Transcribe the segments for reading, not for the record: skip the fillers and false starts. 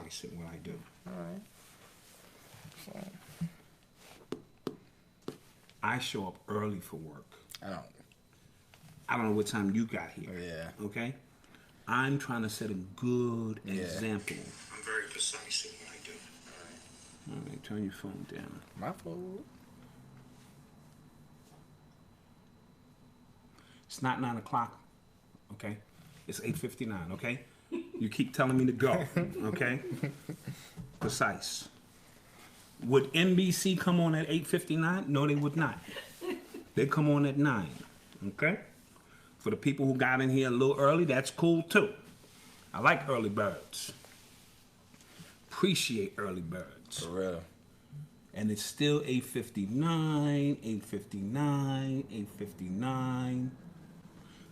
precise in what I do. All right. So, I show up early for work. I don't know what time you got here. Yeah. Okay? I'm trying to set a good example. I'm very precise in what I do. All right, turn your phone down. My fault. It's not 9 o'clock, okay? It's 8:59, okay? You keep telling me to go, okay? Precise. Would NBC come on at 8:59? No, they would not. They come on at 9, okay? For the people who got in here a little early, that's cool too. I like early birds. Appreciate early birds. For real. And it's still 8:59, 8:59, 8:59.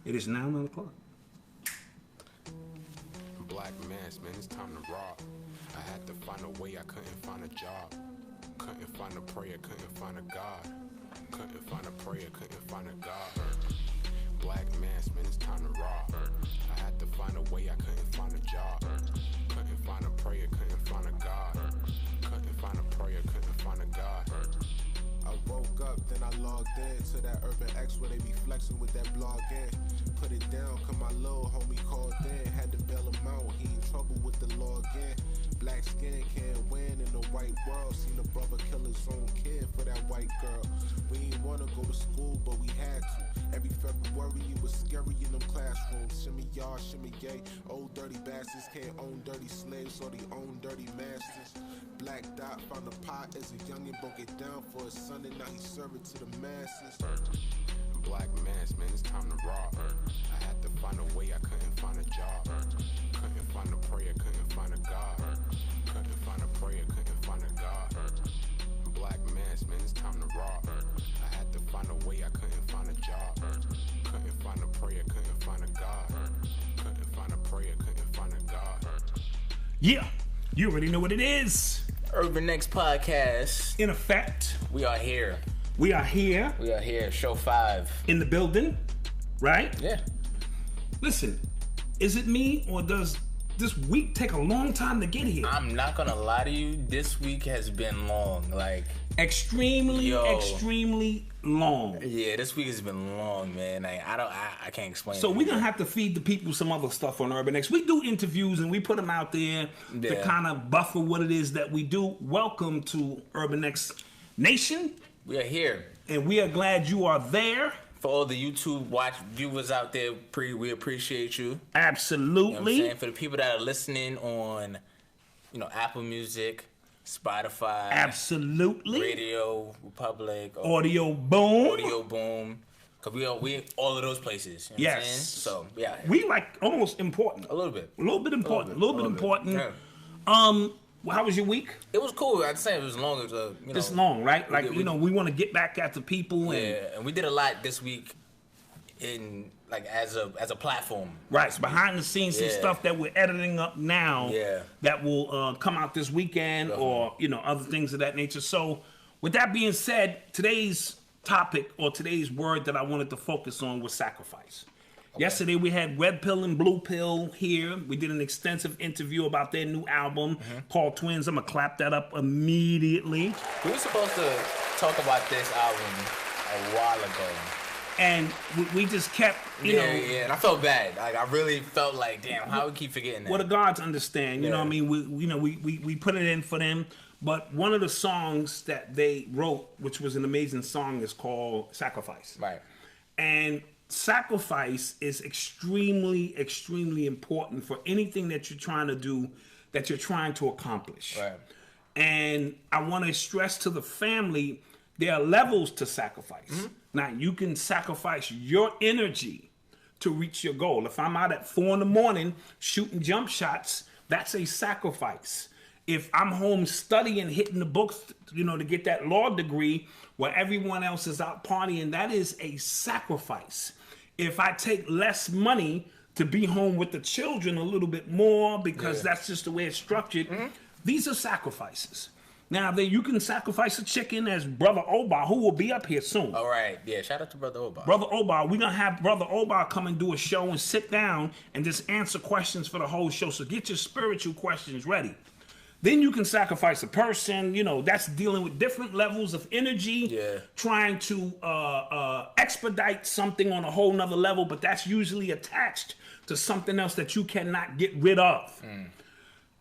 It is now 9 o'clock. Black mass, man, it's time to rob. I had to find a way, I couldn't find a job. Couldn't find a prayer, couldn't find a God. Couldn't find a prayer, couldn't find a God. Black mass, man, it's time to rob. I had to find a way, I couldn't find a job. Couldn't find a prayer, couldn't find a God. Couldn't find a prayer, couldn't find a God. I woke up, then I logged in to that Urban X where they be flexing with that blog in. Put it down, cause my little homie called in. Had to bail him out, he in trouble with the law again. Black skin can't win in the white world. Seen a brother kill his own kid for that white girl. We ain't wanna go to school, but we had to. Every February it was scary in them classrooms. Shimmy y'all, shimmy yay. Old dirty bastards can't own dirty slaves, or they own dirty masters. Black Dot found a pot as a youngin', broke it down for his son, and now he serve it to the masses. Black mass, man, it's time to rob. I had to find a way, I couldn't find a job. Couldn't find a prayer, couldn't find a God. Couldn't find a prayer, couldn't find a God. Black mass, man, it's time to rob. I had to find a way, I couldn't find a job. Couldn't find a prayer, couldn't find a God. Couldn't find a prayer, couldn't find a God. Yeah, you already know what it is. Urban X Podcast. In effect, We are here. we are here We are here. Show 5. in the building, right? Yeah. Listen, is it me or does this week take a long time to get here? I'm not gonna lie to you. This week has been long. Like, Extremely long. yeah, this week has been long, man. Like, I can't explain. So it. we're going to have to feed the people some other stuff on Urban X. We do interviews and we put them out there to Yeah. kind of buffer what it is that we do. Welcome to Urban X Nation, We are here. and we are glad you are there. For all the YouTube viewers out there, we appreciate you. You know what Absolutely. I'm saying? For the people that are listening on, Apple Music, Spotify, Absolutely. Radio Republic, Audio Boom. Audio Boom. Cause we all of those places. You know what I'm saying? Yes. So yeah, We like almost important. a little bit. A little bit important. A little bit important. Yeah. Well, how was your week? It was cool. I'd say it was long as It's long, right? Like, we- we want to get back at the people. And, Yeah, and we did a lot this week in as a platform. Right, so behind the scenes, some Yeah. stuff that we're editing up now Yeah. that will come out this weekend or, other things of that nature. So with that being said, today's topic or today's word that I wanted to focus on was sacrifice. Yesterday we had Red Pill and Blue Pill here. We did an extensive interview about their new album called Twins. I'm going to clap that up immediately. We were supposed to talk about this album a while ago. And we just kept, Yeah, and I felt bad. Like, I really felt like, damn, how we keep forgetting that? Well, the gods understand. You know Yeah. what I mean? We put it in for them. But one of the songs that they wrote, which was an amazing song, is called Sacrifice. Right. And sacrifice is extremely, extremely important for anything that you're trying to do, that you're trying to accomplish. Right. And I want to stress to the family, there are levels to sacrifice. Now, you can sacrifice your energy to reach your goal. If I'm out at 4 a.m. shooting jump shots, that's a sacrifice. If I'm home studying, hitting the books, to get that law degree while everyone else is out partying, that is a sacrifice. If I take less money to be home with the children a little bit more because that's just the way it's structured, these are sacrifices. Now, you can sacrifice a chicken as Brother Oba, who will be up here soon. All right. Yeah, shout out to Brother Oba. Brother Oba, we're going to have Brother Oba come and do a show and sit down and just answer questions for the whole show. So get your spiritual questions ready. Then you can sacrifice a person. You know, that's dealing with different levels of energy. Yeah. Trying to expedite something on a whole nother level, but that's usually attached to something else that you cannot get rid of.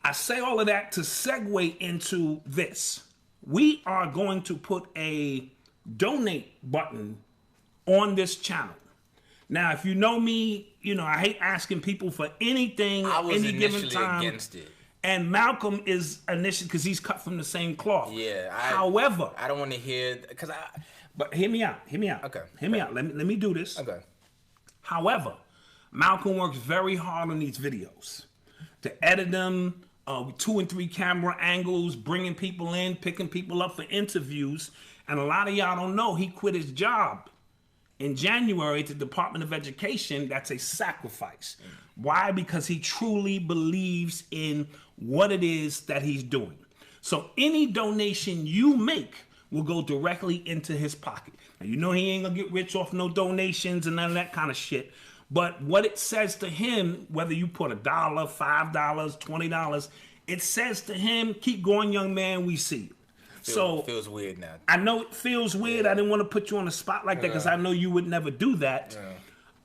I say all of that to segue into this. We are going to put a donate button on this channel. Now, if you know me, you know I hate asking people for anything I was any given initially time. against it. And Malcolm is initially because he's cut from the same cloth. Yeah. However, I don't want to hear because but hear me out. Okay. Hear me out. Let me do this. Okay. However, Malcolm works very hard on these videos to edit them, 2 and 3 camera angles, bringing people in, picking people up for interviews. And a lot of y'all don't know he quit his job in January at the Department of Education. That's a sacrifice. Why? Because he truly believes in what it is that he's doing. So any donation you make will go directly into his pocket. Now, you know he ain't gonna get rich off no donations and none of that kind of shit. But what it says to him, whether you put $1, $5, $20, it says to him, keep going, young man, we see you. So feels weird now. I know it feels weird. I didn't want to put you on the spot like that because I know you would never do that. Yeah.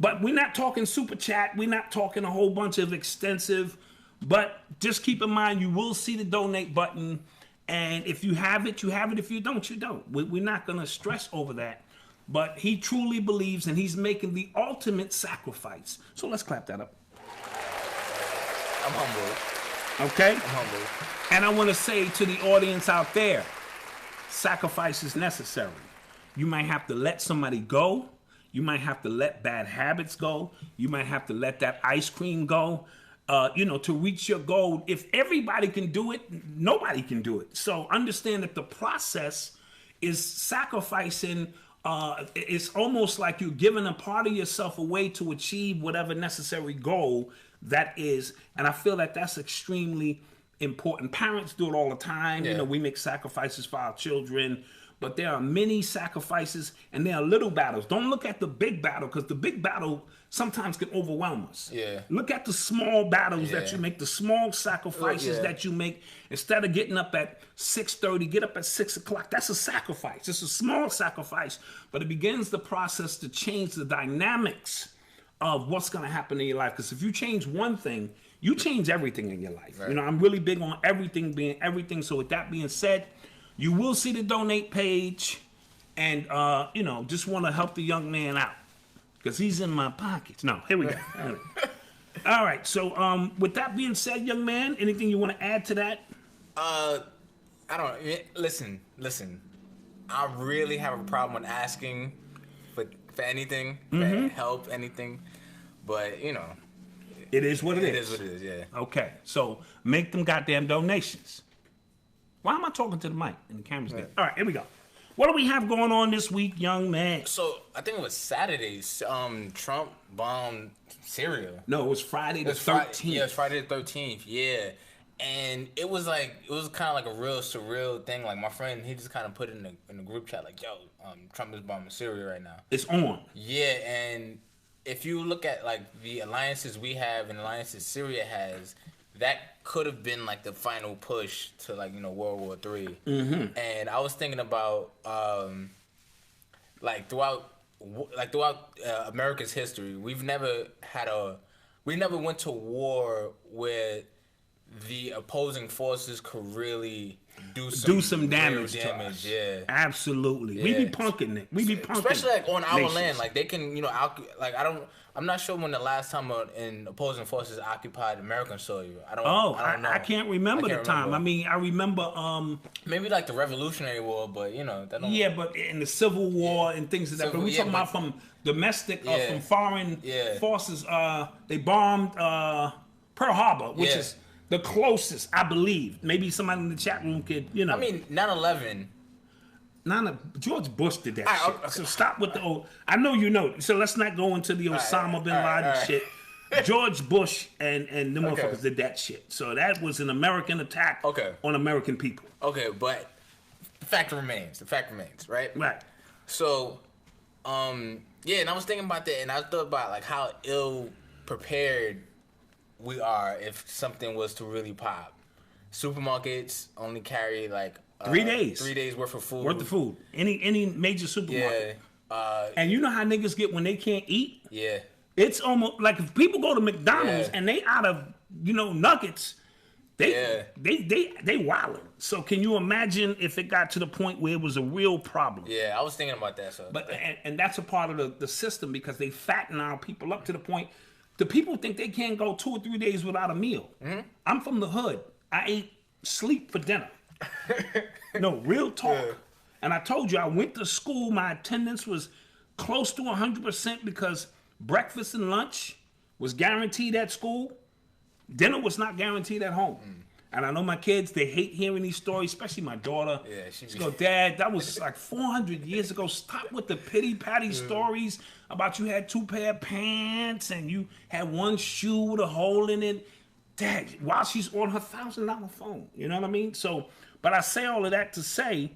But we're not talking super chat. We're not talking a whole bunch of extensive. But just keep in mind, you will see the donate button. And if you have it, you have it. If you don't, you don't. We're not going to stress over that. But he truly believes, and he's making the ultimate sacrifice. So let's clap that up. I'm humbled. Okay? I'm humbled. And I want to say to the audience out there, sacrifice is necessary. You might have to let somebody go. You might have to let bad habits go. You might have to let that ice cream go. To reach your goal. If everybody can do it, nobody can do it. So understand that the process is sacrificing. It's almost like you're giving a part of yourself away to achieve whatever necessary goal that is. And I feel that that's extremely important. Parents do it all the time. Yeah. We make sacrifices for our children, but there are many sacrifices and there are little battles. Don't look at the big battle because the big battle sometimes can overwhelm us. Yeah. Look at the small battles that Yeah. you make, the small sacrifices that you make. Instead of getting up at 6:30, get up at 6 o'clock. That's a sacrifice. It's a small sacrifice, but it begins the process to change the dynamics of what's going to happen in your life. Because if you change one thing, you change everything in your life. Right. I'm really big on everything being everything. So with that being said, you will see the donate page, and just want to help the young man out because he's in my pockets. No, here we go. All right. So with that being said, young man, anything you want to add to that? I don't. Listen. I really have a problem with asking for anything, for help, anything. But It is what it is. It is what it is. Yeah. Okay. So make them goddamn donations. Why am I talking to the mic and the camera's dead? All right, here we go. What do we have going on this week, young man? So I think it was Saturday. Trump bombed Syria. No, it was Friday the 13th. Yeah, it was Friday the 13th. Yeah, and it was kind of like a real surreal thing. Like my friend, he just kind of put it in the group chat, like, "Yo, Trump is bombing Syria right now." It's on. Yeah, and if you look at like the alliances we have and alliances Syria has, that could have been like the final push to World War III. Mm-hmm. And I was thinking about throughout America's history, we never went to war where the opposing forces could really do some damage to us. Yeah, absolutely. Yeah. We be punking it. We be punking, especially like on our nations. land. Like they can, I'm not sure when the last time an opposing forces occupied American soil. I don't know. I can't remember the time. I mean, I remember maybe like the Revolutionary War, but that don't. Yeah, but in the Civil War and things like that. But we're talking about from domestic, from foreign forces. They bombed Pearl Harbor, which is the closest, I believe. Maybe somebody in the chat room could, I mean, 9/11. George Bush did that shit. Okay. So stop with the old. I know you know. So let's not go into the Osama bin Laden shit. George Bush and the motherfuckers did that shit. So that was an American attack on American people. Okay, but the fact remains, right? Right. So, and I was thinking about that, and I thought about like how ill prepared we are if something was to really pop. Supermarkets only carry like 3 days. 3 days worth of food. Any major supermarket. And you know how niggas get when they can't eat? Yeah. It's almost like if people go to McDonald's and they out of, nuggets, they wildin'. So can you imagine if it got to the point where it was a real problem? Yeah, I was thinking about that. So, but and that's a part of the system because they fatten our people up to the point the people think they can't go 2 or 3 days without a meal. Mm-hmm. I'm from the hood. I ate sleep for dinner. No, real talk. Yeah. And I told you I went to school. My attendance was close to 100% because breakfast and lunch was guaranteed at school. Dinner was not guaranteed at home. Mm. And I know my kids, they hate hearing these stories, especially my daughter. Yeah, she go, Dad, that was like 400 years ago. Stop with the pity-patty stories about you had 2 pair of pants and you had 1 shoe with a hole in it. Dad, while she's on her $1,000 phone. You know what I mean? So, but I say all of that to say,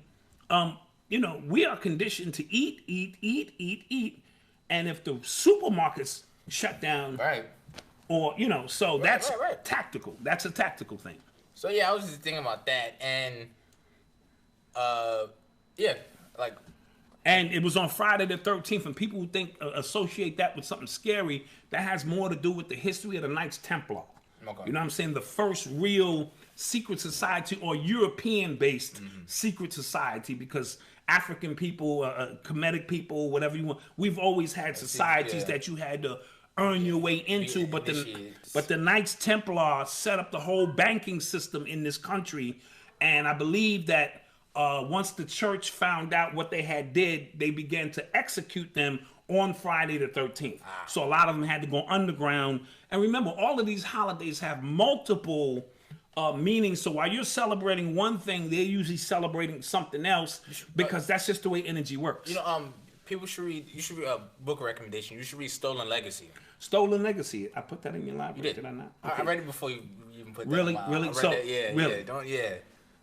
we are conditioned to eat. And if the supermarkets shut down, right, or, so that's tactical. That's a tactical thing. So, yeah, I was just thinking about that. And, And it was on Friday the 13th, and people who associate that with something scary, that has more to do with the history of the Knights Templar. Okay. You know what I'm saying? The first real secret society or European-based secret society, because African people, Kemetic people, whatever you want, we've always had societies that you had to earn your way into, but the Knights Templar set up the whole banking system in this country, and I believe that once the church found out what they did, they began to execute them on Friday the 13th. So a lot of them had to go underground. And remember, all of these holidays have multiple meanings. So while you're celebrating one thing, they're usually celebrating something else because that's just the way energy works. People should read. You should read a book recommendation. You should read Stolen Legacy. Stolen Legacy. I put that in your library. You did. I not? Okay. I read it before you even put that. Really? So really? Yeah.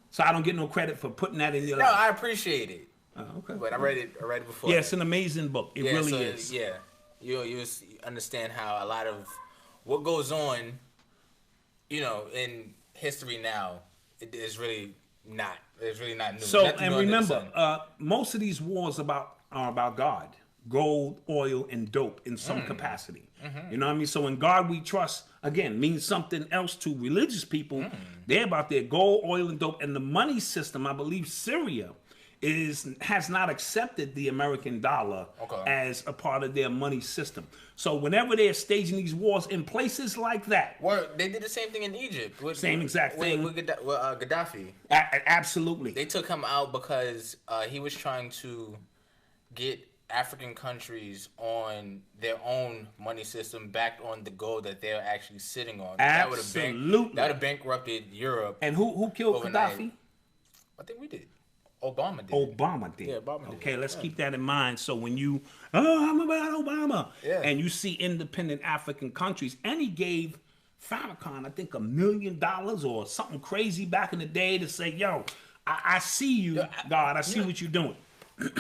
So I don't get no credit for putting that in your library. No, I appreciate it. Oh, okay. But I read it before. Yeah, it's an amazing book. It really is. Yeah. You understand how a lot of what goes on, in history now, it is really not. It's really not new. So, and remember, most of these wars are about God, gold, oil, and dope in some capacity. Mm-hmm. You know what I mean? So, in God we trust, again, means something else to religious people. They're about their gold, oil, and dope. And the money system, I believe Syria has not accepted the American dollar as a part of their money system. So whenever they're staging these wars in places like that, they did the same thing in Egypt. Same exact thing with Gaddafi. Absolutely, they took him out because he was trying to get African countries on their own money system, backed on the gold that they're actually sitting on. Absolutely, that would have bankrupted Europe. And who killed overnight. Gaddafi? I think we did. Obama did. Yeah, Obama did. Okay, let's keep that in mind. So when I'm about Obama, and you see independent African countries, and he gave Farrakhan, I think, $1 million or something crazy back in the day to say, yo, I see you, God, I see what you're doing.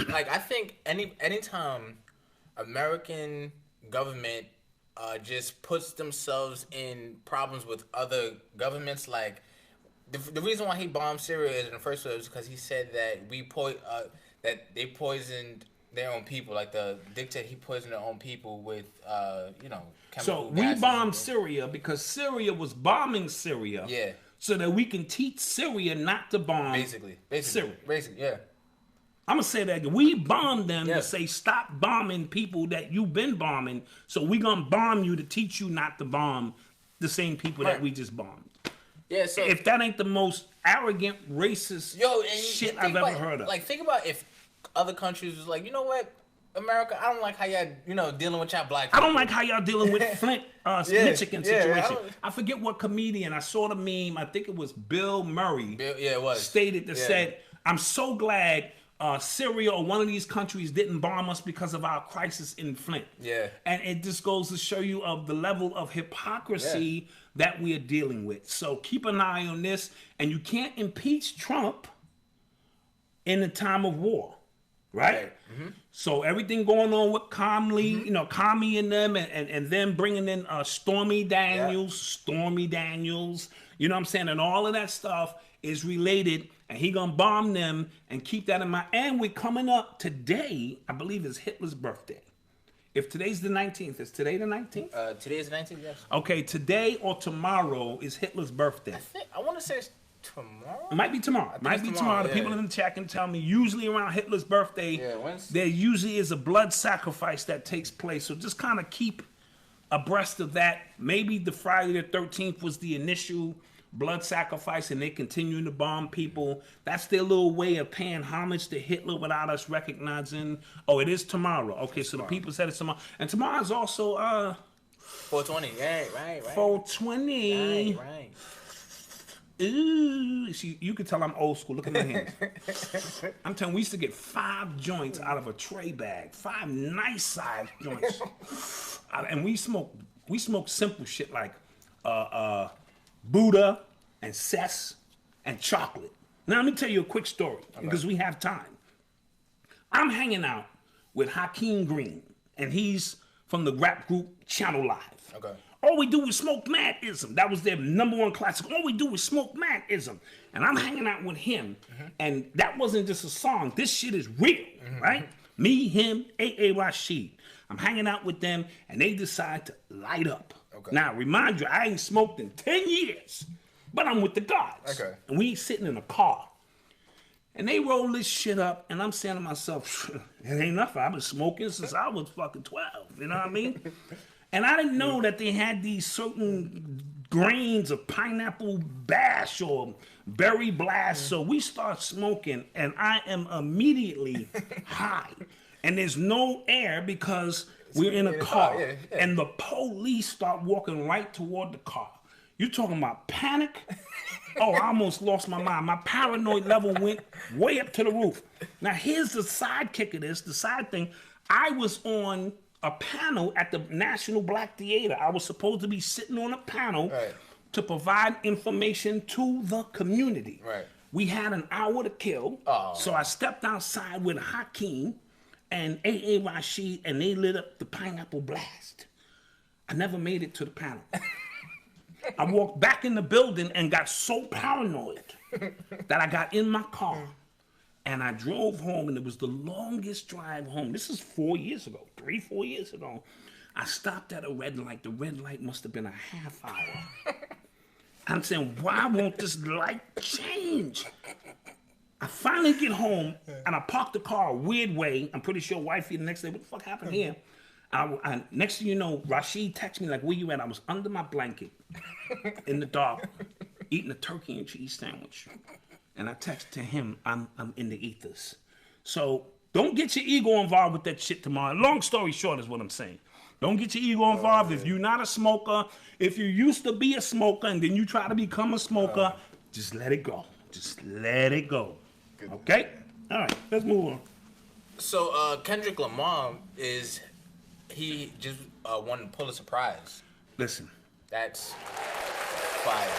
Like, I think anytime American government just puts themselves in problems with other governments, like, the reason why he bombed Syria in the first place was because he said that that they poisoned their own people. Like the dictator, he poisoned their own people with chemical So we bombed Syria because Syria was bombing Syria. Yeah. So that we can teach Syria not to bomb. Basically, Syria. Yeah. I'm gonna say that again. We bombed them to say stop bombing people that you've been bombing. So we gonna bomb you to teach you not to bomb the same people that we just bombed. Yeah, so if that ain't the most arrogant, racist shit I've ever heard of. Like, think about if other countries was like, you know what, America, I don't like how y'all, dealing with y'all black people. I don't like how y'all dealing with Flint, Michigan situation. I forget what comedian, I saw the meme, I think it was Bill Murray. It was. Stated that said, I'm so glad Syria or one of these countries didn't bomb us because of our crisis in Flint. Yeah. And it just goes to show you of the level of hypocrisy that we are dealing with. So keep an eye on this. And you can't impeach Trump in a time of war. right? So everything going on with Kami and them, and them bringing in Stormy Daniels, you know what I'm saying? And all of that stuff is related, and he gonna bomb them and keep that in mind. And we're coming up today, I believe is Hitler's birthday. If today's the 19th, is today the 19th? Today is the 19th, yes. Okay, today or tomorrow is Hitler's birthday. I want to say it's tomorrow. It might be tomorrow. The people in the chat can tell me. Usually around Hitler's birthday, there usually is a blood sacrifice that takes place. So just kind of keep abreast of that. Maybe the Friday the 13th was the initial blood sacrifice, and they continuing to bomb people. That's their little way of paying homage to Hitler without us recognizing. Oh, it is tomorrow. Okay, so the people said it's tomorrow. And tomorrow is also 420. Right. 420. Right. Ooh, see, you can tell I'm old school. Look at my hands. I'm telling you, we used to get 5 joints out of a tray bag. 5 nice sized joints. And we smoke simple shit like Buddha and cess and chocolate. Now let me tell you a quick story because we have time. I'm hanging out with Hakeem Green, and he's from the rap group Channel Live. Okay. All we do is smoke madism. That was their #1 classic. All we do is smoke madism. And I'm hanging out with him, and that wasn't just a song. This shit is real, right? Me, him, A.A. Rashid. I'm hanging out with them, and they decide to light up. Okay. Now, remind you, I ain't smoked in 10 years, but I'm with the gods. Okay. And we sitting in a car. And they roll this shit up, and I'm saying to myself, it ain't nothing. I've been smoking since I was fucking 12. You know what I mean? And I didn't know that they had these certain grains of pineapple bash or berry blast. So we start smoking, and I am immediately high. And there's no air because we're in a car. And the police start walking right toward the car. You talking about panic? Oh, I almost lost my mind. My paranoid level went way up to the roof. Now, here's the sidekick of this, the side thing. I was on a panel at the National Black Theater. I was supposed to be sitting on a panel to provide information to the community. Right. We had an hour to kill, so I stepped outside with Hakeem and A.A. Rashid, and they lit up the pineapple blast. I never made it to the panel. I walked back in the building and got so paranoid that I got in my car and I drove home, and it was the longest drive home. This is 4 years ago, 3-4 years ago. I stopped at a red light. The red light must have been a half hour. I'm saying, why won't this light change? I finally get home and I park the car a weird way. I'm pretty sure wifey the next day, what the fuck happened here? I next thing you know, Rashid texted me like, where you at? I was under my blanket in the dark eating a turkey and cheese sandwich. And I texted to him, I'm in the ethers. So don't get your ego involved with that shit tomorrow. Long story short is what I'm saying. Don't get your ego involved. If you're not a smoker, if you used to be a smoker and then you try to become a smoker, just let it go. Just let it go. Okay? All right, let's move on. So Kendrick Lamar he just won the Pulitzer Prize. Listen. That's fire.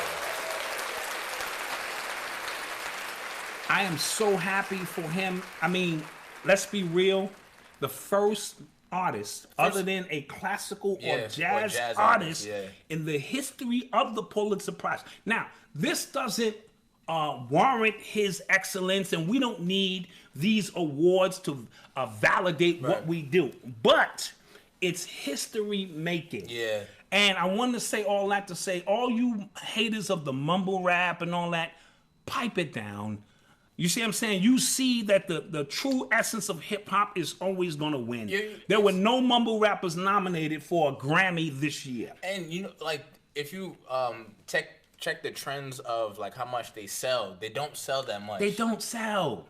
I am so happy for him. I mean, let's be real. The first artist, other than a classical or jazz artist in the history of the Pulitzer Prize. Now, this doesn't warrant his excellence, and we don't need these awards to validate what we do. But it's history making. Yeah. And I want to say all that to say, all you haters of the mumble rap and all that, pipe it down. You see what I'm saying? You see that the true essence of hip hop is always going to win. There were no mumble rappers nominated for a Grammy this year. And you know, like if you check the trends of like how much they sell, they don't sell that much. They don't sell.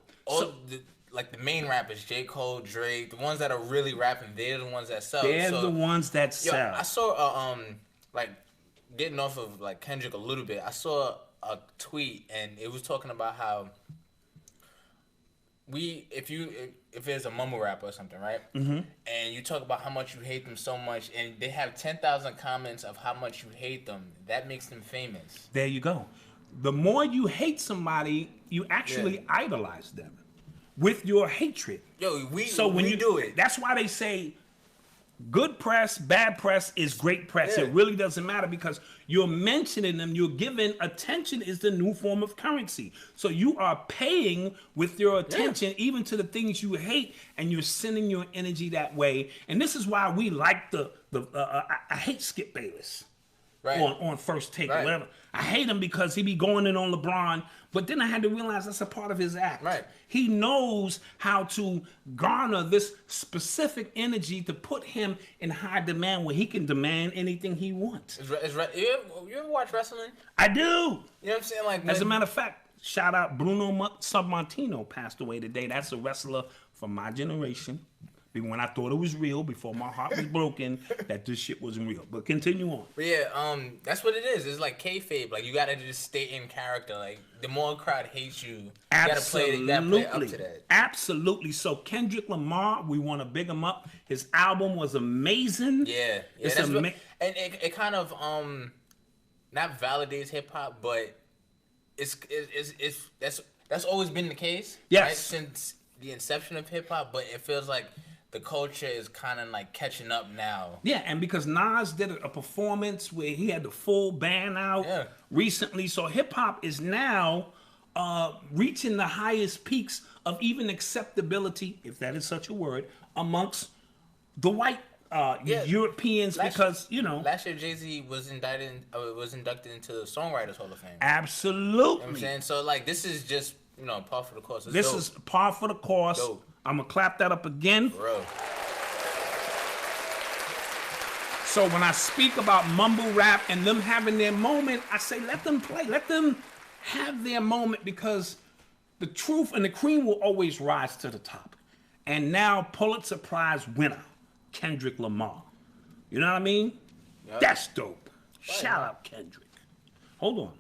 Like the main rappers, J.O.O.D, Drake, the ones that are really rapping, they're the ones that sell. They're the ones that sell. I saw like getting off of like Kendrick a little bit. I saw a tweet and it was talking about how if there's a mumble rapper or something, right? Mm-hmm. And you talk about how much you hate them so much, and they have 10,000 comments of how much you hate them, that makes them famous. There you go. The more you hate somebody, you actually idolize them. with your hatred. Yo, we you do it. That's why they say good press, bad press is great press. Yeah. It really doesn't matter because you're mentioning them. You're giving attention is the new form of currency. So you are paying with your attention even to the things you hate, and you're sending your energy that way. And this is why we like I hate Skip Bayless. Right. On First Take or whatever. I hate him because he be going in on LeBron, but then I had to realize that's a part of his act. Right. He knows how to garner this specific energy to put him in high demand where he can demand anything he wants. You ever watch wrestling? I do. You know what I'm saying? Like, As a matter of fact, shout out Bruno Submartino passed away today. That's a wrestler from my generation. When I thought it was real, before my heart was broken, that this shit wasn't real. But continue on. But yeah, that's what it is. It's like kayfabe. Like, you gotta just stay in character. Like, the more a crowd hates you, Absolutely. you gotta play up to that. Absolutely. So Kendrick Lamar, we want to big him up. His album was amazing. Yeah, It's and it kind of not validates hip hop, but that's always been the case. Yes. Right? Since the inception of hip hop, but it feels like the culture is kind of like catching up now. Yeah, and because Nas did a performance where he had the full band out recently, so hip hop is now reaching the highest peaks of even acceptability, if that is such a word, amongst the white Europeans because, you know. Last year, Jay-Z was inducted into the Songwriters Hall of Fame. Absolutely. You know what I'm saying? So, like, this is just, par for the course. It's dope. Is par for the course. Dope. I'm going to clap that up again. Bro. So when I speak about mumble rap and them having their moment, I say let them play. Let them have their moment because the truth and the cream will always rise to the top. And now Pulitzer Prize winner, Kendrick Lamar. You know what I mean? Yep. That's dope. Shout out Kendrick. Hold on.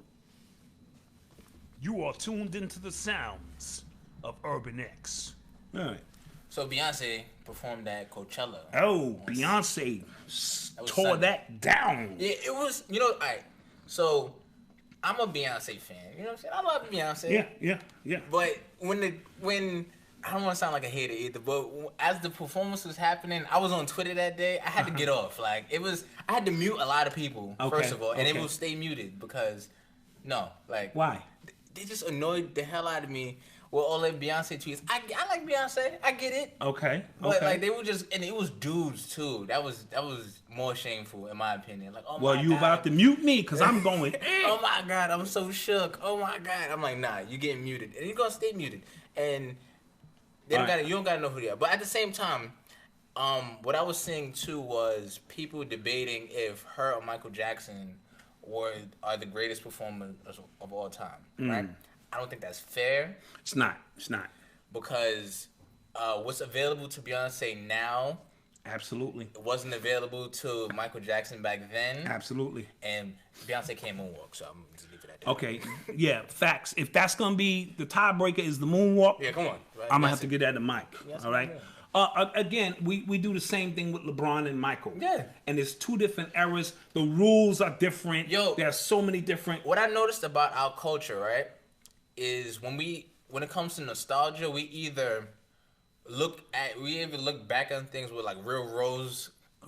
You are tuned into the sounds of Urban X. All right. So Beyonce performed at Coachella. Oh, Beyonce tore that down. Yeah, it was, all right. So I'm a Beyonce fan. You know what I'm saying? I love Beyonce. Yeah. But when I don't want to sound like a hater either, but as the performance was happening, I was on Twitter that day. I had to get off. Like, I had to mute a lot of people, first of all, and it will stay muted because, why? They just annoyed the hell out of me with all their Beyonce tweets. I like Beyonce. I get it. Okay. But like they were just, and it was dudes too. That was more shameful in my opinion. Like, oh my God. You about to mute me because I'm going. Oh my God, I'm so shook. Oh my God, I'm like, nah, you getting muted, and you're gonna stay muted, and they don't you don't gotta know who they are. But at the same time, what I was seeing too was people debating if her or Michael Jackson are the greatest performers of all time, right? I don't think that's fair. It's not. Because what's available to Beyonce now, absolutely, it wasn't available to Michael Jackson back then. Absolutely. And Beyonce can't moonwalk, so I'm just leave it at that. Okay, yeah, facts. If that's gonna be the tiebreaker is the moonwalk, come on. Right? I'm gonna have to get that to Mike. All right. Again, we do the same thing with LeBron and Michael. Yeah. And it's two different eras. The rules are different. Yo, there are so many different. What I noticed about our culture, right, is when it comes to nostalgia, we either look back on things with like real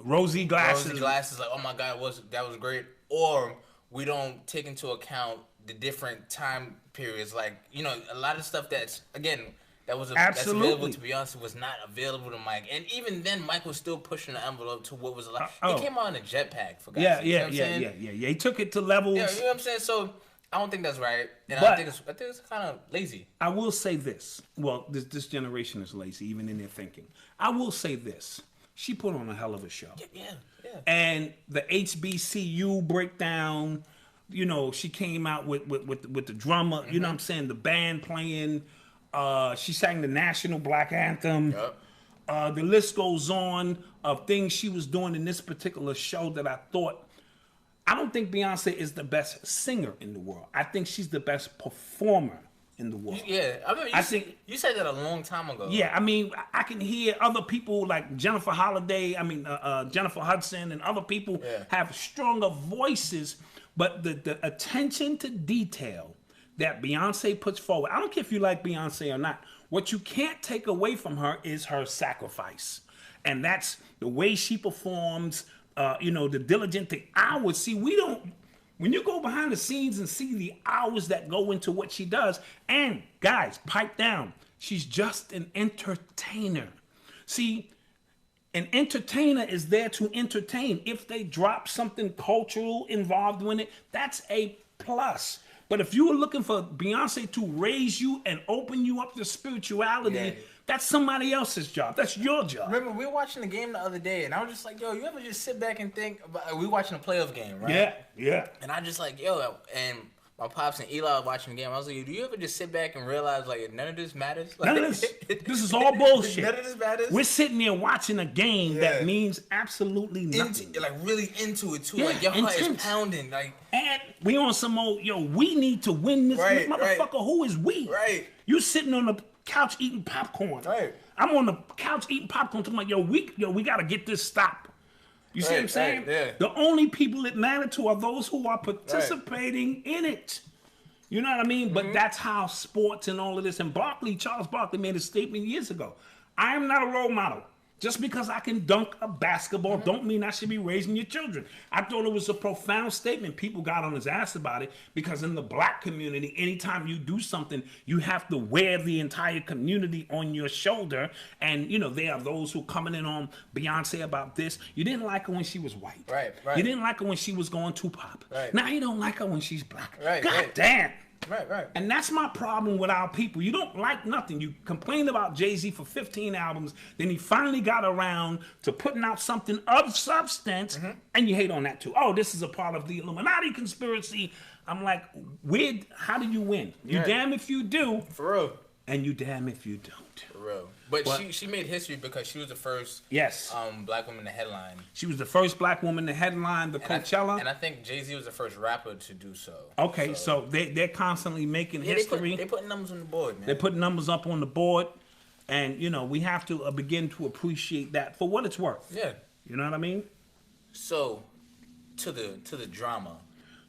rosy glasses, like, oh my God, that was great, or we don't take into account the different time periods, like a lot of stuff that's available to Beyonce was not available to Mike, and even then Mike was still pushing the envelope to what was allowed. He came out in a jetpack for God's sake. Yeah. He took it to levels. Yeah, you know what I'm saying? So I don't think that's right, and I think it's kind of lazy. I will say this. Well, this generation is lazy, even in their thinking. I will say this. She put on a hell of a show. Yeah. And the HBCU breakdown, she came out with the drummer, you know what I'm saying, the band playing. She sang the national black anthem. Yep. The list goes on of things she was doing in this particular show that I don't think Beyonce is the best singer in the world. I think she's the best performer in the world. Yeah, I think you said that a long time ago. Yeah, I mean, I can hear other people like Jennifer Hudson and other people have stronger voices, but the attention to detail that Beyonce puts forward, I don't care if you like Beyonce or not, what you can't take away from her is her sacrifice. And that's the way she performs, the diligent, the hours. See, when you go behind the scenes and see the hours that go into what she does, and guys, pipe down, she's just an entertainer. See, an entertainer is there to entertain. If they drop something cultural involved in it, that's a plus. But if you were looking for Beyonce to raise you and open you up to spirituality, that's somebody else's job. That's your job. Remember, we were watching the game the other day, and I was just like, yo, you ever just sit back and think about, we watching a playoff game, right? Yeah. And I just like, yo, and my pops and Eli were watching the game. I was like, do you ever just sit back and realize, like, none of this matters? Like, None of this. This is all bullshit. None of this matters. We're sitting there watching a game that means absolutely nothing. Like, really into it, too. Yeah, like, your heart intense. is pounding. Like, and we on some old, we need to win this. Right, Motherfucker, who is we? Right. You sitting on the couch eating popcorn. Right. I'm on the couch eating popcorn talking about, we got to get this stopped. You see what I'm saying? Yeah. The only people it matter to are those who are participating in it. You know what I mean? But that's how sports and all of this. And Charles Barkley made a statement years ago. I am not a role model. Just because I can dunk a basketball don't mean I should be raising your children. I thought it was a profound statement. People got on his ass about it because in the black community, anytime you do something, you have to wear the entire community on your shoulder. And, there are those who coming in on Beyonce about this. You didn't like her when she was white. Right. You didn't like her when she was going Tupac. Right. Now you don't like her when she's black. Right. God damn. Right. And that's my problem with our people. You don't like nothing. You complained about Jay-Z for 15 albums, then he finally got around to putting out something of substance, and you hate on that too. Oh, this is a part of the Illuminati conspiracy. I'm like, how do you win? You damn if you do. For real. And you damn if you don't. For real. But she made history because she was the first black woman to headline. She was the first black woman to headline the Coachella. And I think Jay-Z was the first rapper to do so. Okay, so they're constantly making history. They put numbers on the board, man. They put numbers up on the board. And, we have to begin to appreciate that for what it's worth. Yeah. You know what I mean? So, to the drama.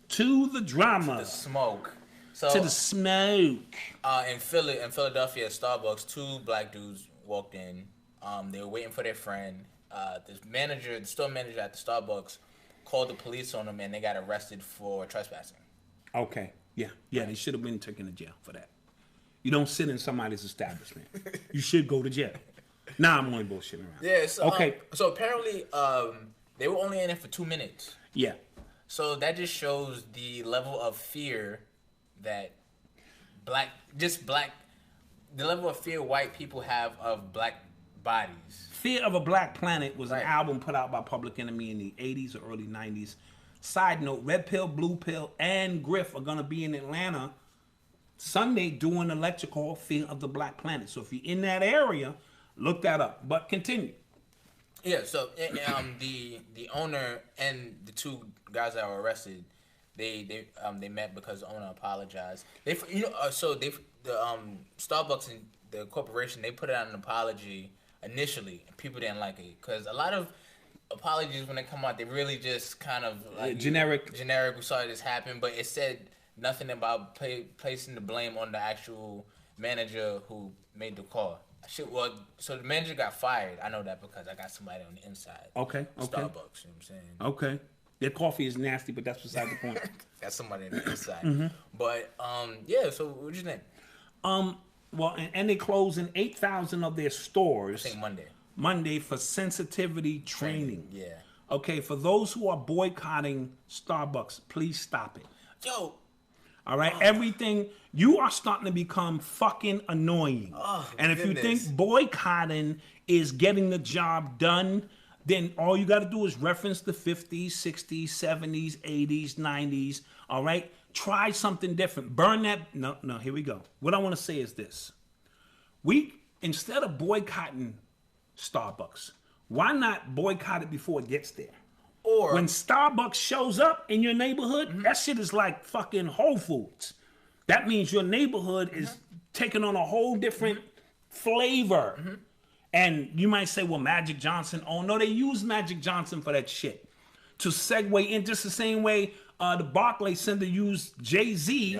To the drama. To the smoke. So, to the smoke. In Philadelphia, at Starbucks, two black dudes walked in. They were waiting for their friend. The store manager at the Starbucks called the police on them, and they got arrested for trespassing. Okay. Yeah. They should have been taken to jail for that. You don't sit in somebody's establishment. You should go to jail. Nah, I'm only bullshitting around. Yeah. So, okay. So apparently, they were only in it for 2 minutes. Yeah. So that just shows the level of fear that the level of fear white people have of black bodies. Fear of a Black Planet was an album put out by Public Enemy in the 80s or early 90s. Side note, Red Pill, Blue Pill, and Griff are going to be in Atlanta Sunday doing a lecture called Fear of the Black Planet. So if you're in that area, look that up. But continue. Yeah, so the owner and the two guys that were arrested, they met because the owner apologized. Starbucks and the corporation, they put out an apology initially, and people didn't like it because a lot of apologies when they come out, they really just kind of like generic. We saw this happen, but it said nothing about placing the blame on the actual manager who made the call. So the manager got fired. I know that because I got somebody on the inside. Okay. Starbucks, you know what I'm saying? Okay. Their coffee is nasty, but that's beside the point. Got somebody on the inside. But, so what do you think? Well, and they closing 8,000 of their stores. I think Monday for sensitivity training. Yeah. Okay, for those who are boycotting Starbucks, please stop it. Yo. All right, everything, you are starting to become fucking annoying. Oh, and if you think boycotting is getting the job done, then all you got to do is reference the 50s, 60s, 70s, 80s, 90s. All right, try something different. Burn that. No, here we go. What I want to say is this. Instead of boycotting Starbucks, why not boycott it before it gets there? Or when Starbucks shows up in your neighborhood, that shit is like fucking Whole Foods. That means your neighborhood is taking on a whole different flavor. And you might say, well, Magic Johnson. Oh, no, they use Magic Johnson for that shit. To segue in just the same way the Barclays Center used Jay-Z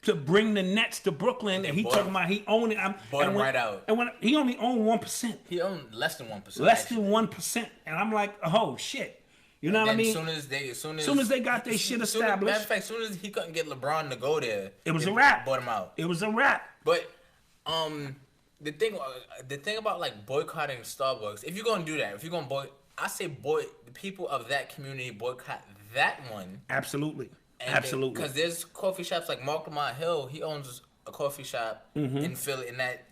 to bring the Nets to Brooklyn, and he talking about he owned it. Bought him right out. And when he only owned 1%. He owned less than 1%. Less than 1%, and I'm like, oh shit. You know what I mean? As soon as they got their shit established. Matter of fact, as soon as he couldn't get LeBron to go there, it was a wrap. Bought him out. It was a wrap. But the thing about like boycotting Starbucks, if you're gonna do that, I say the people of that community boycott that one. Absolutely. Absolutely. Because there's coffee shops like Malcom on Hill. He owns a coffee shop in Philly, in that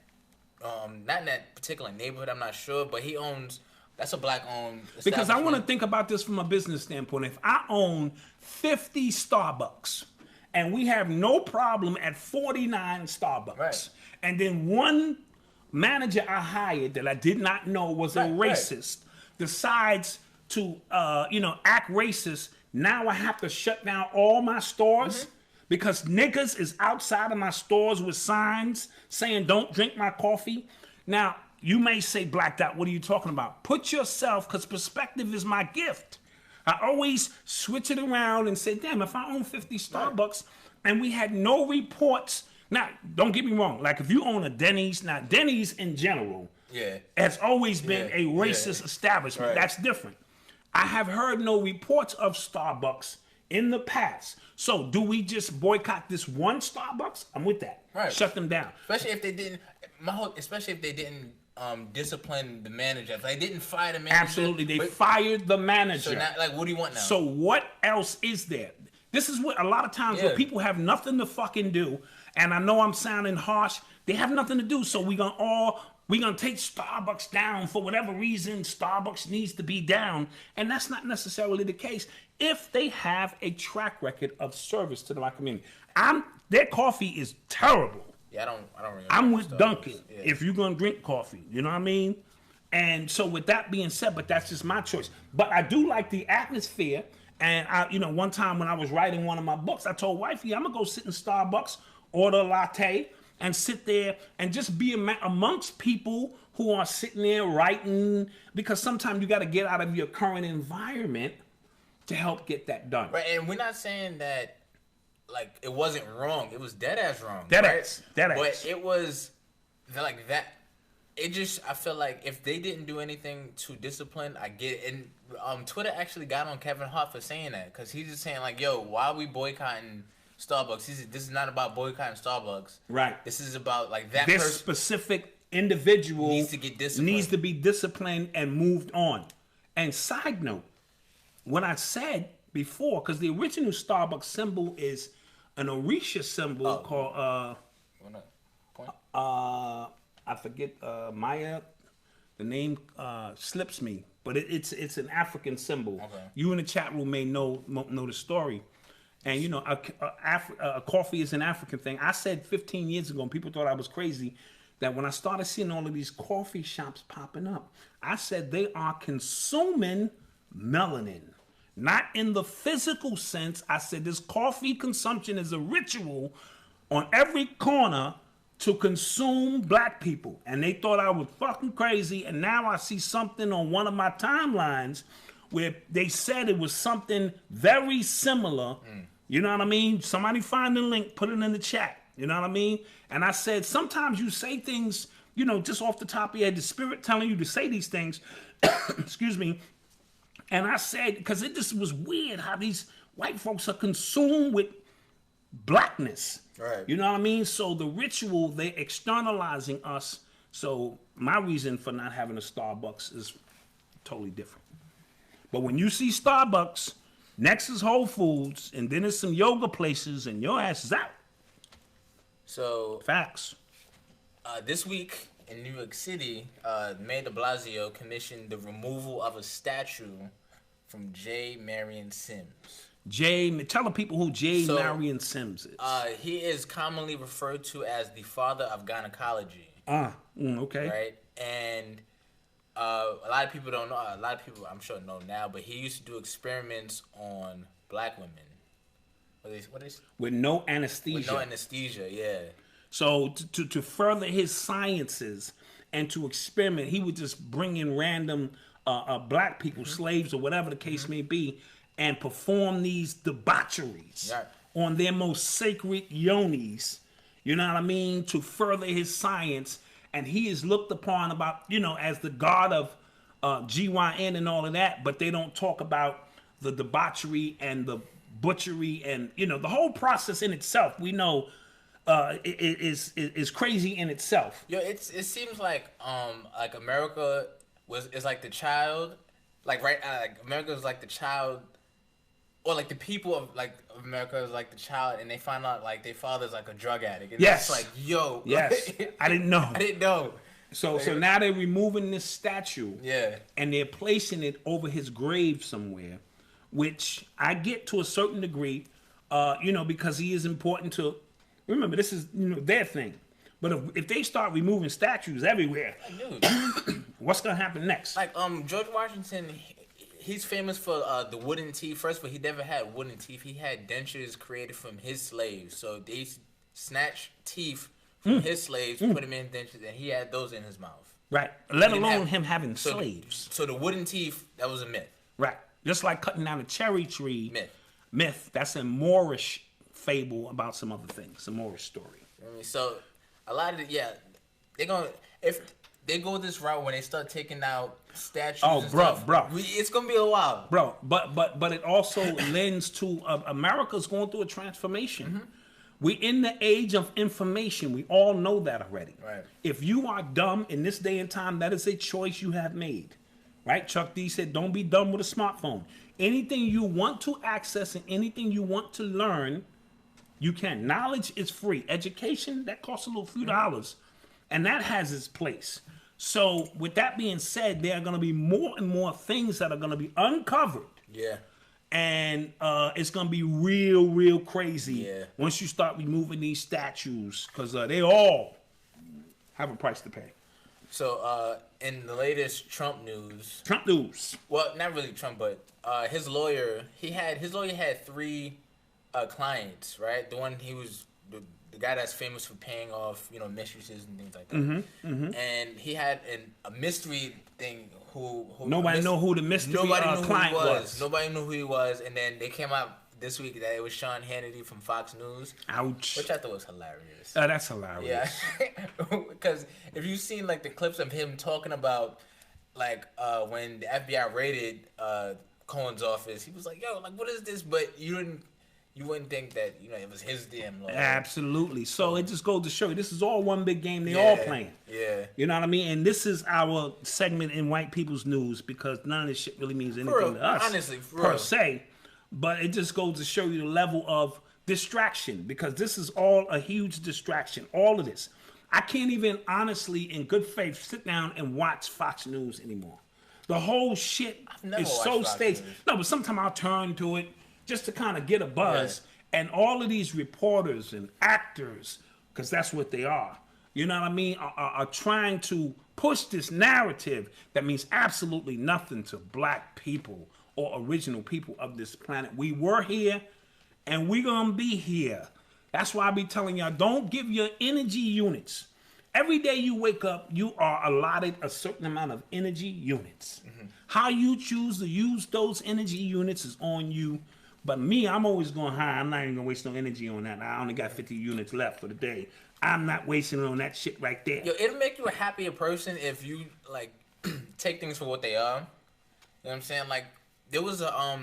not in that particular neighborhood. I'm not sure, but he owns. That's a black-owned establishment. Because I want to think about this from a business standpoint. If I own 50 Starbucks and we have no problem at 49 Starbucks, right. and then one manager I hired that I did not know was a racist decides to act racist, now I have to shut down all my stores because niggas is outside of my stores with signs saying don't drink my coffee. Now, you may say, Black Dot, what are you talking about? Put yourself, because perspective is my gift. I always switch it around and say, damn, if I own 50 Starbucks and we had no reports. Now, don't get me wrong. Like, if you own a Denny's, now, Denny's in general has always been a racist establishment. Right. That's different. I have heard no reports of Starbucks in the past. So, do we just boycott this one Starbucks? I'm with that. Right. Shut them down. Especially if they didn't. Especially if they didn't discipline the manager. If they didn't fire the manager. Absolutely, they fired the manager. So now, like, what do you want now? So what else is there? This is what a lot of times where people have nothing to fucking do, and I know I'm sounding harsh. They have nothing to do, so we're gonna take Starbucks down for whatever reason. Starbucks needs to be down, and that's not necessarily the case if they have a track record of service to my community. Their coffee is terrible. Yeah, I don't really. I'm with Duncan if you're gonna drink coffee. You know what I mean? And so with that being said, but that's just my choice. But I do like the atmosphere. And one time when I was writing one of my books, I told wifey, I'm gonna go sit in Starbucks, order a latte, and sit there and just be amongst people who are sitting there writing, because sometimes you got to get out of your current environment to help get that done. Right, and we're not saying that like it wasn't wrong. It was dead ass wrong. Dead right? ass. But it was like that. It just, I feel like if they didn't do anything to discipline, I get it. And Twitter actually got on Kevin Hart for saying that, because he's just saying like, yo, why are we boycotting Starbucks? He said, this is not about boycotting Starbucks. Right. This is about like that this specific individual needs to get disciplined. Needs to be disciplined and moved on. And side note, what I said before, because the original Starbucks symbol is an Orisha symbol called I forget Maya. The name slips me, but it's an African symbol. Okay. You in the chat room may know the story. And you know, coffee is an African thing. I said 15 years ago, and people thought I was crazy, that when I started seeing all of these coffee shops popping up, I said they are consuming melanin. Not in the physical sense. I said this coffee consumption is a ritual on every corner to consume black people. And they thought I was fucking crazy. And now I see something on one of my timelines where they said it was something very similar. You know what I mean? Somebody find the link, put it in the chat. You know what I mean? And I said, sometimes you say things, you know, just off the top of your head, the spirit telling you to say these things. Excuse me. And I said, because it just was weird how these white folks are consumed with blackness. Right. You know what I mean? So the ritual, they externalizing us. So my reason for not having a Starbucks is totally different. But when you see Starbucks, next is Whole Foods, and then there's some yoga places, and your ass is out. So facts. This week in New York City, Mayor de Blasio commissioned the removal of a statue from J. Marion Sims. Tell the people who Marion Sims is. He is commonly referred to as the father of gynecology. Okay. Right? And a lot of people don't know. A lot of people, I'm sure, know now, but he used to do experiments on black women. What is? With no anesthesia. With no anesthesia, yeah. So to further his sciences and to experiment, he would just bring in random black people, slaves or whatever the case may be, and perform these debaucheries on their most sacred yonis, you know what I mean, to further his science. And he is looked upon about, as the god of GYN and all of that, but they don't talk about the debauchery and the butchery and, the whole process in itself. We know is crazy in itself. Yo, it seems like America is like the child, like America is like the child, or like the people of America is like the child, and they find out like their father's like a drug addict. And Yes. It's like, yo. Yes. I didn't know. I didn't know. So now they're removing this statue. Yeah. And they're placing it over his grave somewhere, which I get to a certain degree, because he is important to. Remember, this is their thing. But if they start removing statues everywhere, Dude. what's gonna happen next? Like George Washington, he's famous for the wooden teeth. First, but he never had wooden teeth. He had dentures created from his slaves. So they snatched teeth from his slaves, put them in dentures, and he had those in his mouth. Right. Let alone him having so, slaves. So the wooden teeth, that was a myth. Right. Just like cutting down a cherry tree. Myth. That's a Moorish fable about some other things. A Moorish story. I mean, so a lot of if they go this route when they start taking out statues. Oh, and bro. It's gonna be a while, bro. But it also lends to America's going through a transformation. Mm-hmm. We're in the age of information. We all know that already. Right. If you are dumb in this day and time, that is a choice you have made. Right? Chuck D said, don't be dumb with a smartphone. Anything you want to access and anything you want to learn, you can. Knowledge is free. Education, that costs a little few dollars. And that has its place. So with that being said, there are going to be more and more things that are going to be uncovered. Yeah. And it's going to be real crazy once you start removing these statues. Because they all have a price to pay. So in the latest Trump news. Well, not really Trump, but his lawyer, had 3 clients, right? The one he was the guy that's famous for paying off, mistresses and things like that. And he had a mystery thing. Nobody know who the mystery client was. Nobody knew who he was, and then they came out this week that it was Sean Hannity from Fox News. Ouch! Which I thought was hilarious. That's hilarious. Yeah, because if you've seen like the clips of him talking about when the FBI raided Colin's office, he was like, "Yo, like what is this?" But you wouldn't think that it was his damn lawyer. Absolutely. So it just goes to show you this is all one big game. They all playing. Yeah. You know what I mean? And this is our segment in white people's news because none of this shit really means anything to us. Honestly, per se. But it just goes to show you the level of distraction because this is all a huge distraction. All of this. I can't even honestly, in good faith, sit down and watch Fox News anymore. The whole shit is so staged. No, but sometimes I'll turn to it just to kind of get a buzz. Yeah. And all of these reporters and actors, because that's what they are, you know what I mean, are trying to push this narrative that means absolutely nothing to black people or original people of this planet. We were here, and we're going to be here. That's why I be telling y'all, don't give your energy units. Every day you wake up, you are allotted a certain amount of energy units. How you choose to use those energy units is on you. But me, I'm always going high. I'm not even going to waste no energy on that. I only got 50 units left for the day. I'm not wasting it on that shit right there. Yo, it'll make you a happier person if you, take things for what they are. You know what I'm saying? Like, there was a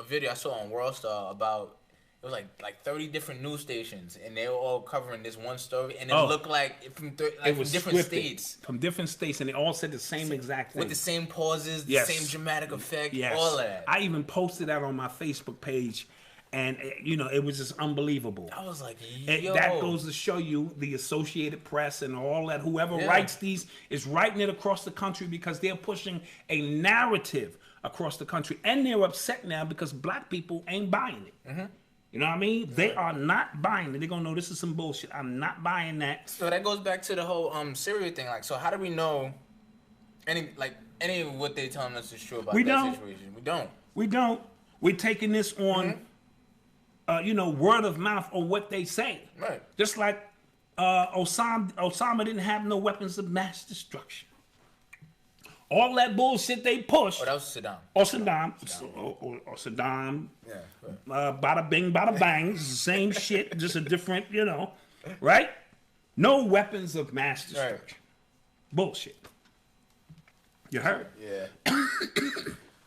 video I saw on WorldStar about, it was like 30 different news stations, and they were all covering this one story, and it looked like from different states. From different states, and they all said the same exact thing. With the same pauses, the same dramatic effect, all of that. I even posted that on my Facebook page, and, it was just unbelievable. I was like, yo. That goes to show you the Associated Press and all that. Whoever writes these is writing it across the country because they're pushing a narrative across the country. And they're upset now because black people ain't buying it. You know what I mean? They are not buying it. They're going to know this is some bullshit. I'm not buying that. So that goes back to the whole Syria thing. Like, so how do we know any of what they telling us is true about that situation? We don't. We're taking this on, word of mouth or what they say. Right. Just like Osama didn't have no weapons of mass destruction. All that bullshit they pushed. Oh, that was Saddam. Or Saddam. Or Saddam. Yeah. Bada bing, bada bang. It's the same shit, just a different, right? No weapons of mass destruction. Right. Bullshit. You heard? Yeah.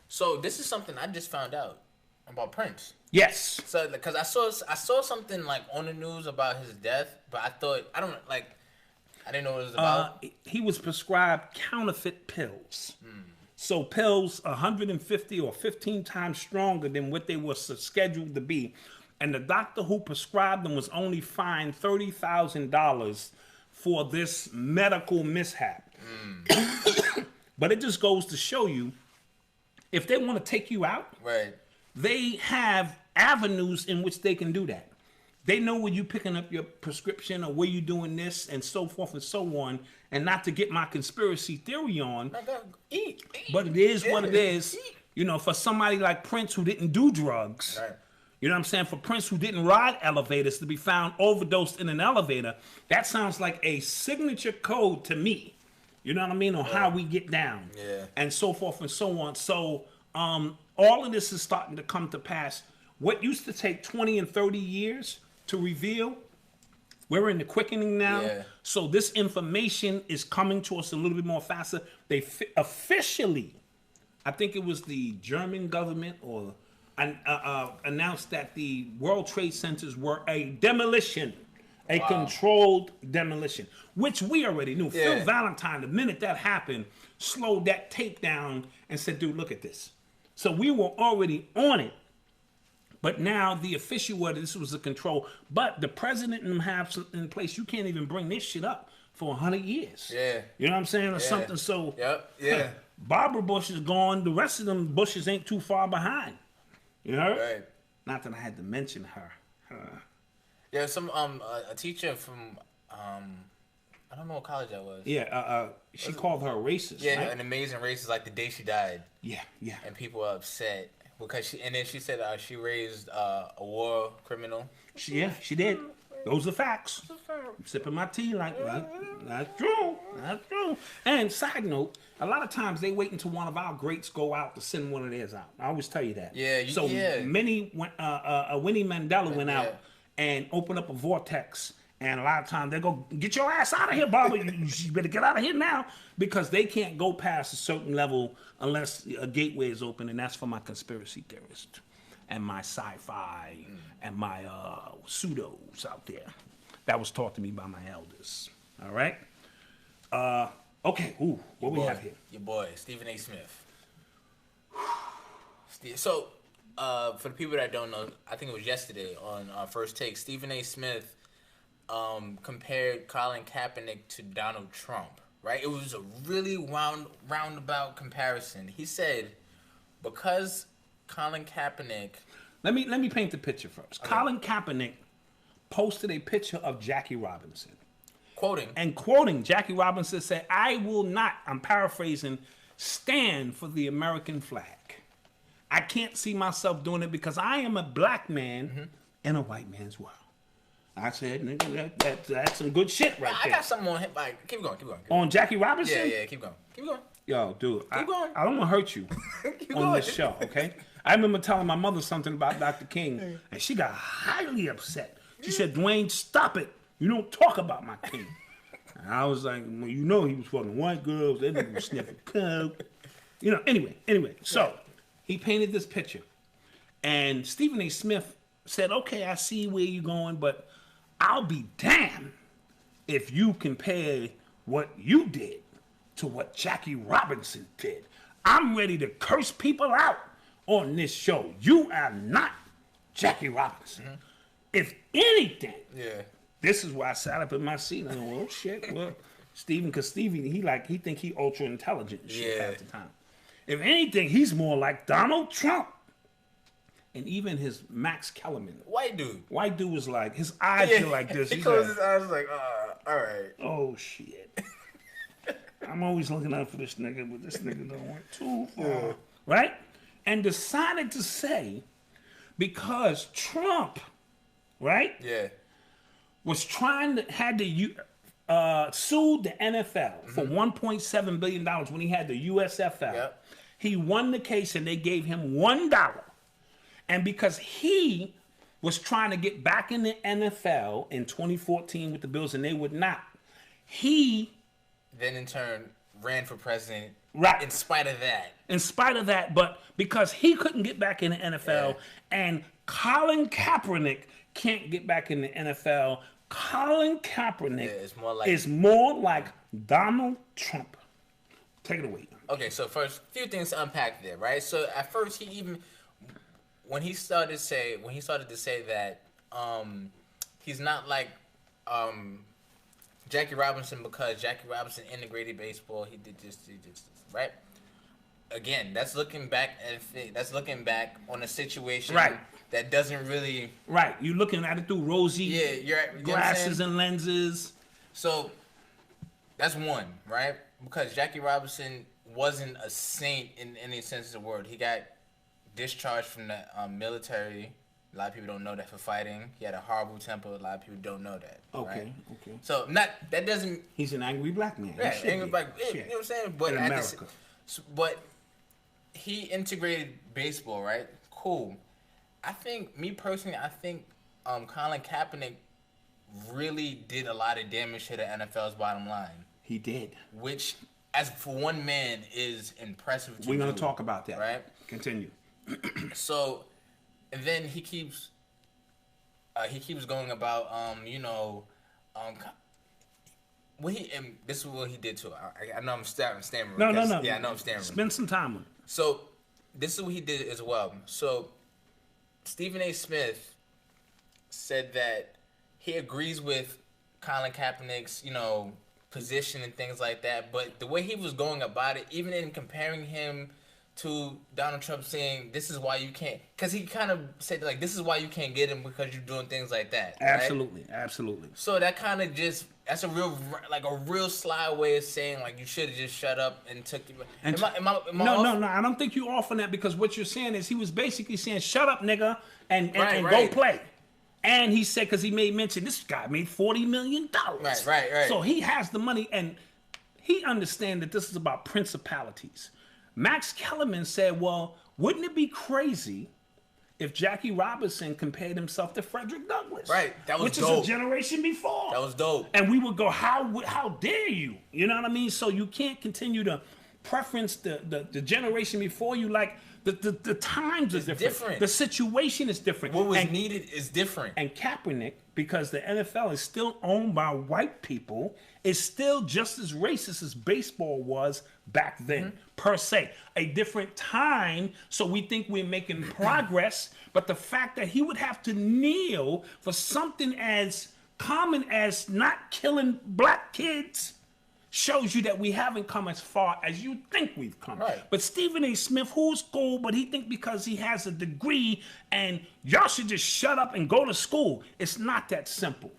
So this is something I just found out about Prince. Yes. So because I saw something like on the news about his death, but I didn't know what it was about. He was prescribed counterfeit pills. So pills 150 or 15 times stronger than what they were scheduled to be. And the doctor who prescribed them was only fined $30,000 for this medical mishap. But it just goes to show you, if they want to take you out, Right. they have avenues in which they can do that. They know where you picking up your prescription or where you doing this and so forth and so on. And not to get my conspiracy theory on, Eat. but it is what it is. Eat. For somebody like Prince who didn't do drugs, Right. you know what I'm saying? For Prince who didn't ride elevators to be found overdosed in an elevator, that sounds like a signature code to me. You know what I mean? On how we get down. Yeah. And so forth and so on. So all of this is starting to come to pass. What used to take 20 and 30 years to reveal, we're in the quickening now. Yeah. So this information is coming to us a little bit more faster. They officially, I think it was the German government or announced that the World Trade Centers were a demolition. A controlled demolition, which we already knew. Yeah. Phil Valentine, the minute that happened, slowed that tape down and said, dude, look at this. So we were already on it. But now the official word, this was a control. But the president and them have in place, you can't even bring this shit up for 100 years. Yeah. You know what I'm saying? Or something. So Yep. Yeah. Barbara Bush is gone. The rest of them Bushes ain't too far behind. You know? Right. Not that I had to mention her. Yeah. Some a teacher from I don't know what college that was. Yeah, she called her a racist. Yeah, right? an amazing racist. Like the day she died, Yeah. and people are upset because she said she raised a war criminal. She did. Those are facts. I'm sipping my tea like that's true. That's true. And side note, a lot of times they wait until one of our greats go out to send one of theirs out. I always tell you that. Yeah. So many Winnie Mandela went out and opened up a vortex. And a lot of times they go, get your ass out of here, Barbara. You better get out of here now. Because they can't go past a certain level unless a gateway is open. And that's for my conspiracy theorists and my sci-fi and my pseudos out there. That was taught to me by my elders. All right? Okay. Ooh, what we have here? Your boy, Stephen A. Smith. So, for the people that don't know, I think it was yesterday on First Take, Stephen A. Smith compared Colin Kaepernick to Donald Trump, right? It was a really roundabout comparison. He said, because Colin Kaepernick... Let me paint the picture first. Okay. Colin Kaepernick posted a picture of Jackie Robinson. Quoting Jackie Robinson said, I will not, I'm paraphrasing, stand for the American flag. I can't see myself doing it because I am a black man in a white man's world. I said, nigga, that's some good shit right there. I got something on him. Like, keep going. On Jackie Robinson? Yeah, keep going. Yo, dude, Keep going. I don't want to hurt you on this show, okay? I remember telling my mother something about Dr. King, and she got highly upset. She said, Dwayne, stop it. You don't talk about my king. And I was like, well, you know he was fucking white girls. They didn't sniff a coke. You know, anyway. So he painted this picture. And Stephen A. Smith said, okay, I see where you're going, but I'll be damned if you compare what you did to what Jackie Robinson did. I'm ready to curse people out on this show. You are not Jackie Robinson. If anything, this is why I sat up in my seat and I go, oh shit, well, Stephen, because Stevie, he think he ultra intelligent and shit half the time. If anything, he's more like Donald Trump. And even his Max Kellerman. White dude was like, his eyes feel like this. He He's closed like, his eyes like, all right. Oh shit. I'm always looking out for this nigga, but this nigga don't went too far. Right? And decided to say, because Trump, right? Yeah. Was sued the NFL for $1.7 billion when he had the USFL. Yep. He won the case and they gave him $1. And because he was trying to get back in the NFL in 2014 with the Bills and they would not, he Then in turn ran for president. Right. In spite of that. In spite of that, but because he couldn't get back in the NFL and Colin Kaepernick can't get back in the NFL, Colin Kaepernick is more like Donald Trump. Take it away. Okay, so first, few things to unpack there, right? So at first, when he started to say that he's not like Jackie Robinson because Jackie Robinson integrated baseball. He did this, right? Again, that's looking back on a situation that doesn't really You're looking at it through rosy glasses and lenses. So that's one, right? Because Jackie Robinson wasn't a saint in any sense of the word. He got discharged from the military. A lot of people don't know that for fighting. He had a horrible temper. A lot of people don't know that. Okay. So that doesn't. He's an angry black man. Yeah, angry black. You know what I'm saying? But in America. But he integrated baseball, right? Cool. I think, me personally, Colin Kaepernick really did a lot of damage to the NFL's bottom line. He did. Which, as for one man, is impressive to We're going to talk about that. Right? Continue. So, and then he keeps going about, this is what he did to her. I know I'm stammering. No. Yeah, I know I'm stammering. Spend some time with him. So, this is what he did as well. So, Stephen A. Smith said that he agrees with Colin Kaepernick's, position and things like that. But the way he was going about it, even in comparing him to Donald Trump, saying this is why you can't, because he kind of said like this is why you can't get him because you're doing things like that. Absolutely. So that kind of that's a real sly way of saying like you should have just shut up and took. No. I don't think you off on that because what you're saying is he was basically saying shut up, nigga, and right. go play. And he said, because he made mention, this guy made $40 million. Right. So he has the money, and he understands that this is about principalities. Max Kellerman said, well, wouldn't it be crazy if Jackie Robinson compared himself to Frederick Douglass? Right, that was which dope. Is a generation before. That was dope. And we would go, how dare you? You know what I mean? So you can't continue to preference the generation before you like. The times are different. The situation is different. What was needed is different. And Kaepernick, because the NFL is still owned by white people, is still just as racist as baseball was back then, per se. A different time, so we think we're making progress, but the fact that he would have to kneel for something as common as not killing black kids shows you that we haven't come as far as you think we've come. Right. But Stephen A. Smith, who's cool, but he think because he has a degree and y'all should just shut up and go to school. It's not that simple.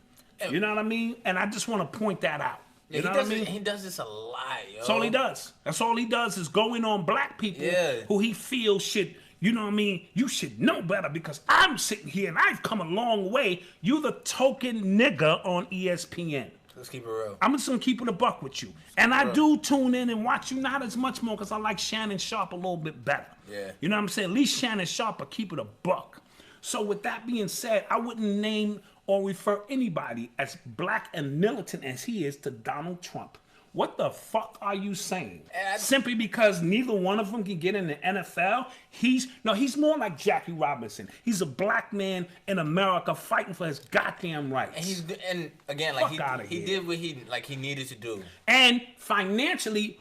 You know what I mean? And I just want to point that out. You know what I mean? He does this a lot, yo. That's all he does. That's all he does is going on black people who he feels should, you know what I mean? You should know better because I'm sitting here and I've come a long way. You the token nigga on ESPN. Let's keep it real. I'm just going to keep it a buck with you. And I do tune in and watch you, not as much more because I like Shannon Sharp a little bit better. Yeah. You know what I'm saying? At least Shannon Sharp will keep it a buck. So with that being said, I wouldn't name or refer anybody as black and militant as he is to Donald Trump. What the fuck are you saying? Simply because neither one of them can get in the NFL? He's more like Jackie Robinson. He's a black man in America fighting for his goddamn rights. And again, like he did what he needed to do. And financially,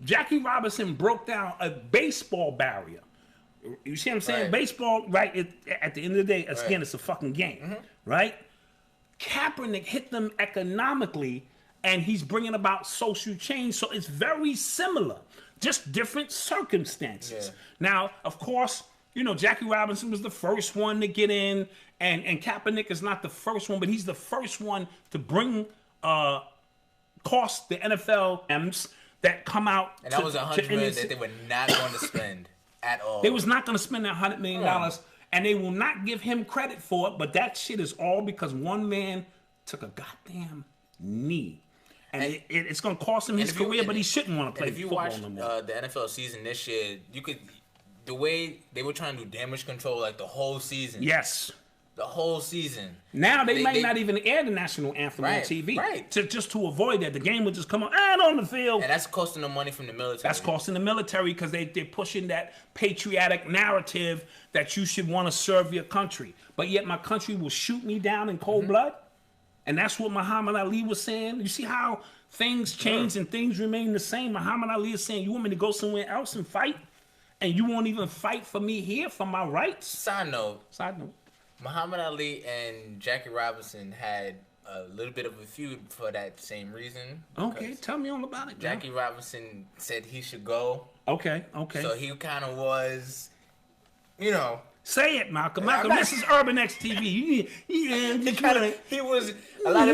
Jackie Robinson broke down a baseball barrier. You see what I'm saying? Right. Baseball, right? At the end of the day, again, it's a fucking game, right? Kaepernick hit them economically. And he's bringing about social change. So it's very similar, just different circumstances. Yeah. Now, of course, Jackie Robinson was the first one to get in, and Kaepernick is not the first one, but he's the first one to bring cost the NFL M's that come out. And that was $100 million that they were not going to spend at all. They was not going to spend that $100 million, and they will not give him credit for it, but that shit is all because one man took a goddamn knee. And it's going to cost him his career, but he shouldn't want to play football no more. If you watch the NFL season this year, the way they were trying to do damage control like the whole season. Yes. The whole season. Now they might not even air the national anthem on TV. Right. Just to avoid that. The game would just come on the field. And that's costing them money from the military. That's costing the military because they're pushing that patriotic narrative that you should want to serve your country. But yet my country will shoot me down in cold blood. And that's what Muhammad Ali was saying. You see how things change and things remain the same? Muhammad Ali is saying, you want me to go somewhere else and fight? And you won't even fight for me here, for my rights? Side note. Muhammad Ali and Jackie Robinson had a little bit of a feud for that same reason. Okay, tell me all about it. Jackie Robinson said he should go. Okay. So he kind of was, you know. Say it, Malcolm. Malcolm, this is Urban X TV. He was a lot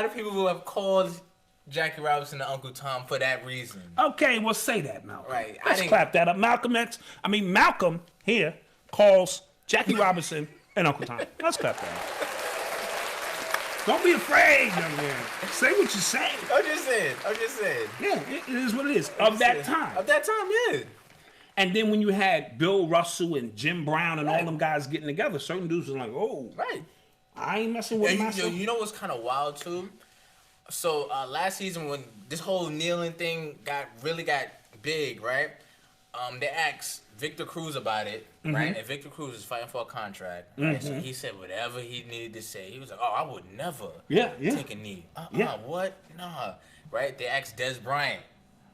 of people who have called Jackie Robinson and Uncle Tom for that reason. Okay, well say that, Malcolm. Right. Let's clap that up. Malcolm here calls Jackie Robinson and Uncle Tom. Let's clap that up. Don't be afraid, young man. Say what you say. I'm just saying. Yeah, it is what it is. Of that time, yeah. And then when you had Bill Russell and Jim Brown and all them guys getting together, certain dudes was like, oh, right. I ain't messing with myself. You know what's kind of wild, too? So last season when this whole kneeling thing got big, right? They asked Victor Cruz about it, right? And Victor Cruz is fighting for a contract, right? So he said whatever he needed to say. He was like, "Oh, I would never take a knee. What? Nah." Right? They asked Des Bryant,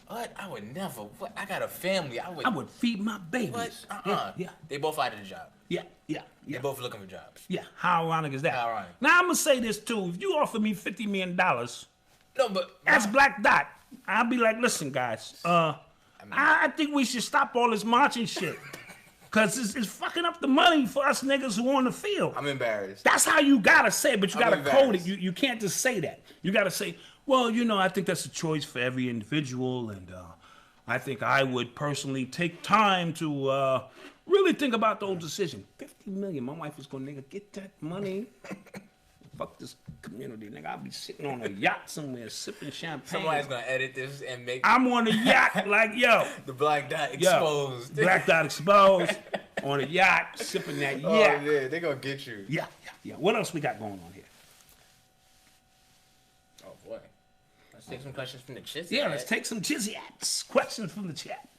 "What? I would never. What? I got a family. I would feed my babies." What? Yeah. They both out of the job. Yeah. They're both looking for jobs. Yeah. How ironic is that? How ironic. Now I'm gonna say this too. If you offer me $50 million, no, but that's Black Dot. I'll be like, listen, guys. I think we should stop all this marching shit. Because it's fucking up the money for us niggas who on the field. I'm embarrassed. That's how you got to say it, but you got to code it. You can't just say that. You got to say, well, I think that's a choice for every individual, and I think I would personally take time to really think about those decisions. $50 million. My wife is going to get that money. Fuck this community, nigga. I'll be sitting on a yacht somewhere sipping champagne. Somebody's gonna edit this and make. I'm on a yacht, like the Black Dot exposed. Black Dot exposed on a yacht sipping that yacht. Oh yeah, they gonna get you. Yeah. What else we got going on here? Oh boy, let's take some questions from the chat. Yeah, let's take some jizzy-ats. Questions from the chat.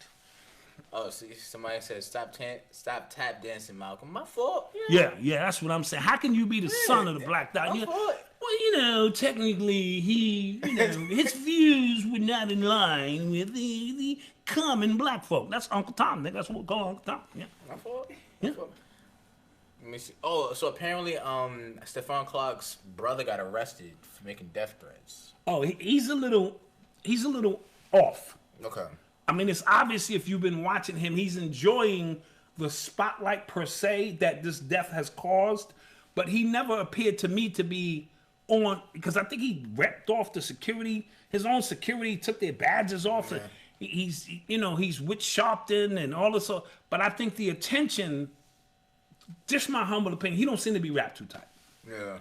Oh, see, somebody said stop tap dancing, Malcolm. My fault. Yeah, that's what I'm saying. How can you be the son of the Black Dot? My fault. Well, technically, his views were not in line with the common black folk. That's Uncle Tom. That's what we call Uncle Tom. Yeah. My fault. Yeah. Let me see. Oh, so apparently, Stephon Clark's brother got arrested for making death threats. Oh, he's a little off. Okay. I mean, it's obvious if you've been watching him, he's enjoying the spotlight per se that this death has caused, but he never appeared to me to be on, because I think he ripped off the security, his own security, took their badges off. Yeah. He's with Sharpton and all this, but I think the attention, just my humble opinion, he don't seem to be wrapped too tight. Yeah.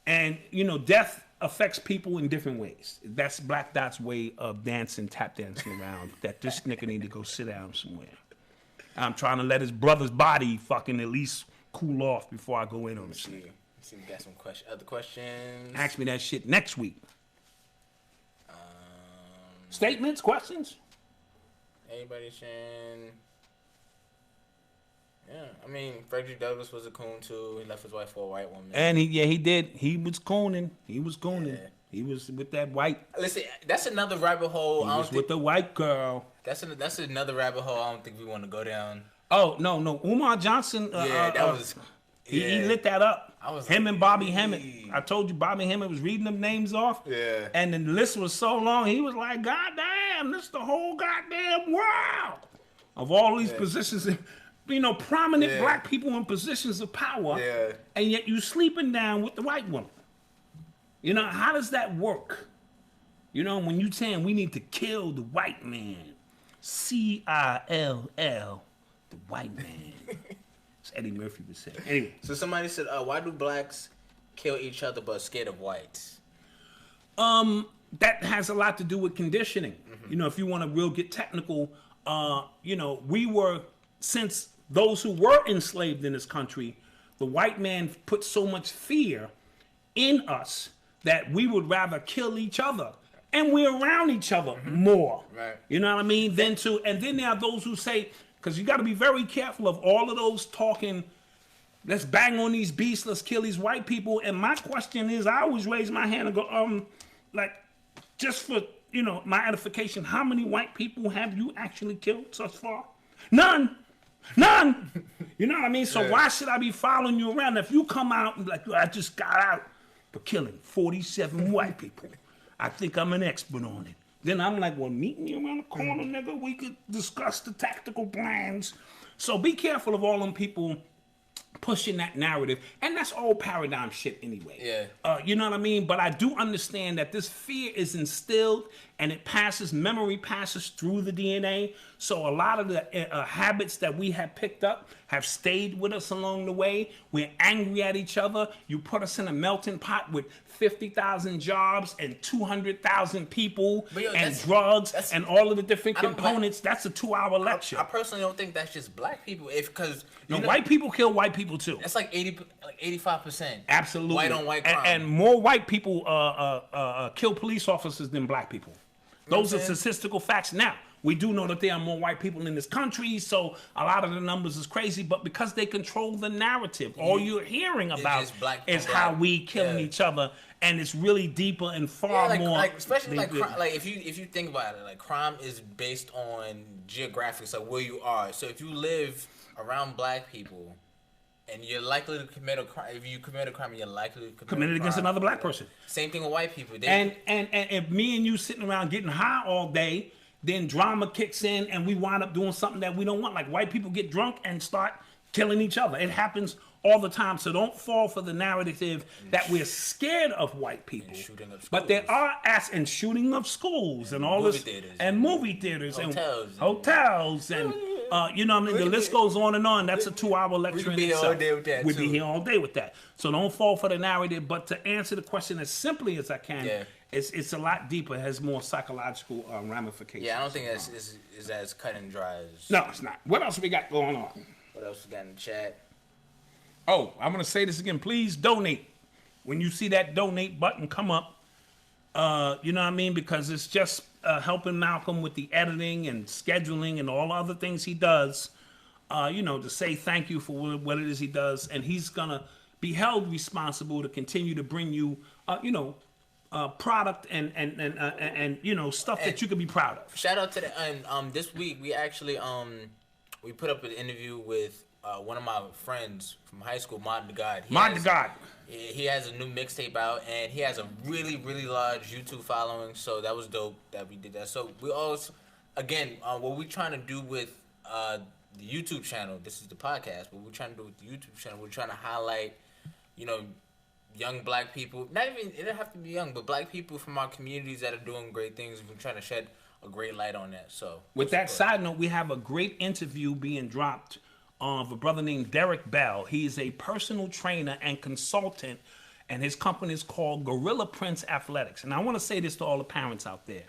And, death affects people in different ways. That's Black Dot's way of tap dancing around, that this nigga need to go sit down somewhere. I'm trying to let his brother's body fucking at least cool off before I go in on it. Let's see, we got some other questions. Ask me that shit next week. Statements, questions? Anybody saying... Yeah, I mean, Frederick Douglass was a coon too. He left his wife for a white woman. And he did. He was cooning. He was gooning. Yeah. He was with that white. Listen, that's another rabbit hole. He was with the white girl. That's another rabbit hole. I don't think we want to go down. Oh no, Umar Johnson. That was. He lit that up. Him and Bobby Hemmett. I told you Bobby Hemmett was reading them names off. Yeah. And the list was so long. He was like, God damn, this is the whole goddamn world of all these positions. Prominent black people in positions of power, and yet you sleeping down with the white woman. How does that work? When you saying we need to kill the white man, CILL, the white man. As Eddie Murphy would say. Anyway. So somebody said, why do blacks kill each other but scared of whites? That has a lot to do with conditioning. You know, if you want to real get technical, you know, since those who were enslaved in this country, the white man put so much fear in us that we would rather kill each other. And we're around each other more. Right. You know what I mean? And then there are those who say, because you got to be very careful of all of those talking, let's bang on these beasts, let's kill these white people. And my question is, I always raise my hand and go, like, just for, you know, my edification, how many white people have you actually killed thus far? None. You know what I mean? So why should I be following you around? If you come out and be like, I just got out for killing 47 white people, I think I'm an expert on it. Then I'm like, well, meet me around the corner, nigga. We could discuss the tactical plans. So be careful of all them people pushing that narrative. And that's all paradigm shit anyway. Yeah. You know what I mean? But I do understand that this fear is instilled and it memory passes through the DNA. So a lot of the habits that we have picked up have stayed with us along the way. We're angry at each other. You put us in a melting pot with 50,000 jobs and 200,000 people and drugs and all of the different components. That's a 2-hour lecture. I personally don't think that's just black people. Because white people kill white people too. That's like 85%. Absolutely. White on white crime. And more white people kill police officers than black people. Those are statistical facts. Now, we do know that there are more white people in this country, so a lot of the numbers is crazy, but because they control the narrative, all you're hearing about is how we killing each other, and it's really deeper and far more. Especially if you think about it, like crime is based on geographics, like where you are. So if you live around black people, and you're likely to commit a crime. If you commit a crime, you're likely to commit it against another black person. Same thing with white people. And if me and you sitting around getting high all day, then drama kicks in and we wind up doing something that we don't want. Like white people get drunk and start killing each other. It happens all the time. So don't fall for the narrative that we're scared of white people. But there are shooting of schools and all this and movie theaters and hotels and you know what I mean? The list goes on and on. That's a 2-hour lecture in itself. We'd be here all day with that. So don't fall for the narrative. But to answer the question as simply as I can, it's a lot deeper. It has more psychological ramifications. Yeah, I don't think it's as cut and dry as... No, it's not. What else we got going on? What else we got in the chat? Oh, I'm going to say this again. Please donate. When you see that donate button come up, you know what I mean? Because it's just helping Malcom with the editing and scheduling and all other things he does, you know, to say thank you for what it is he does. And he's going to be held responsible to continue to bring you, you know, product and you know, stuff that you can be proud of. Shout out to the, and this week we actually, we put up an interview with one of my friends from high school, Mod the God. He has a new mixtape out, and he has a really, really large YouTube following, so that was dope that we did that. So we always, again, what we're trying to do with the YouTube channel, this is the podcast, but we're trying to do with the YouTube channel, we're trying to highlight, you know, young black people, not even, it doesn't have to be young, but black people from our communities that are doing great things. We're trying to shed a great light on that. So with that side note, we have a great interview being dropped of a brother named Derek Bell. He is a personal trainer and consultant, and his company is called Gorilla Prince Athletics. And I want to say this to all the parents out there.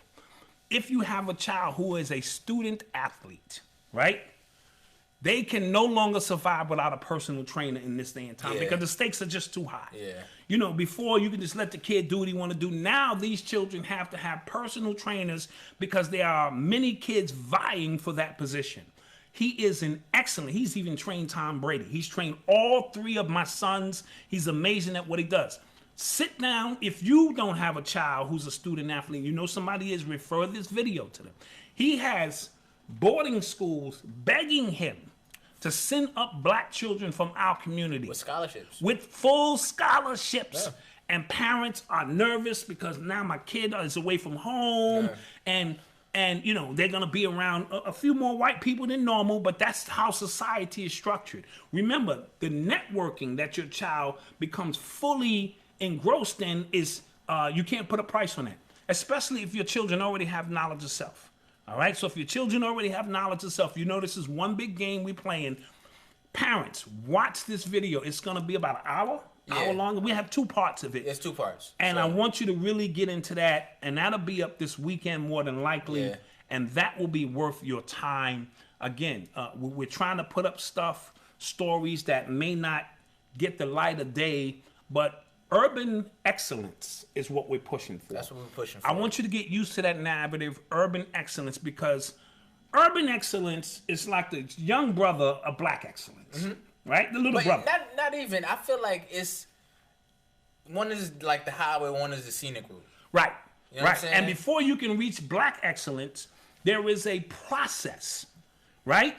If you have a child who is a student athlete, right, they can no longer survive without a personal trainer in this day and time because the stakes are just too high. Yeah. You know, before you could just let the kid do what he want to do. Now these children have to have personal trainers because there are many kids vying for that position. He is an excellent, he's even trained Tom Brady. He's trained all 3 of my sons. He's amazing at what he does. Sit down. If you don't have a child who's a student athlete, you know somebody is, refer this video to them. He has boarding schools begging him to send up black children from our community. With scholarships. With full scholarships. Yeah. And parents are nervous because now my kid is away from home and you know, they're going to be around a few more white people than normal, but that's how society is structured. Remember, the networking that your child becomes fully engrossed in is, you can't put a price on it, especially if your children already have knowledge of self. All right? So if your children already have knowledge of self, you know this is one big game we're playing. Parents, watch this video. It's going to be about an hour. hour long. We have 2 parts of it. It's 2 parts. And I want you to really get into that. And that'll be up this weekend more than likely. Yeah. And that will be worth your time. Again, we're trying to put up stories that may not get the light of day, but urban excellence is what we're pushing for. That's what we're pushing for. I want you to get used to that narrative, urban excellence, because urban excellence is like the young brother of black excellence, right? The little brother. Not even. I feel like it's one is like the highway, one is the scenic route. Right, You know what I'm saying? And before you can reach black excellence, there is a process, right?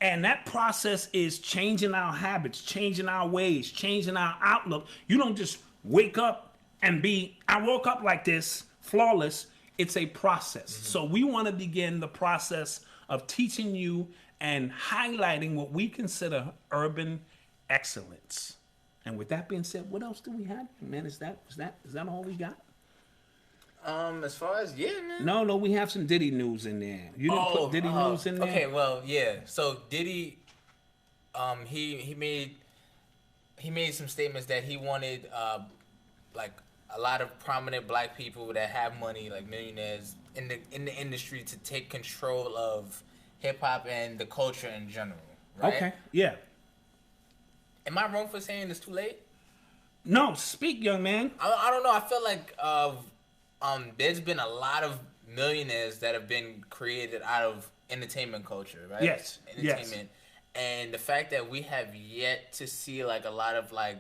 And that process is changing our habits, changing our ways, changing our outlook. You don't just wake up and I woke up like this, flawless. It's a process. So we want to begin the process of teaching you and highlighting what we consider urban excellence. And with that being said, what else do we have? Man, is that all we got? As far as man. No, we have some Diddy news in there. You didn't put Diddy news in there? Okay, well, yeah. So Diddy, he made some statements that he wanted like a lot of prominent black people that have money, like millionaires in the industry, to take control of hip hop and the culture in general. Right? Okay, yeah. Am I wrong for saying it's too late? No, speak, young man. I don't know. I feel like there's been a lot of millionaires that have been created out of entertainment culture, right? Yes. Entertainment. And the fact that we have yet to see like a lot of like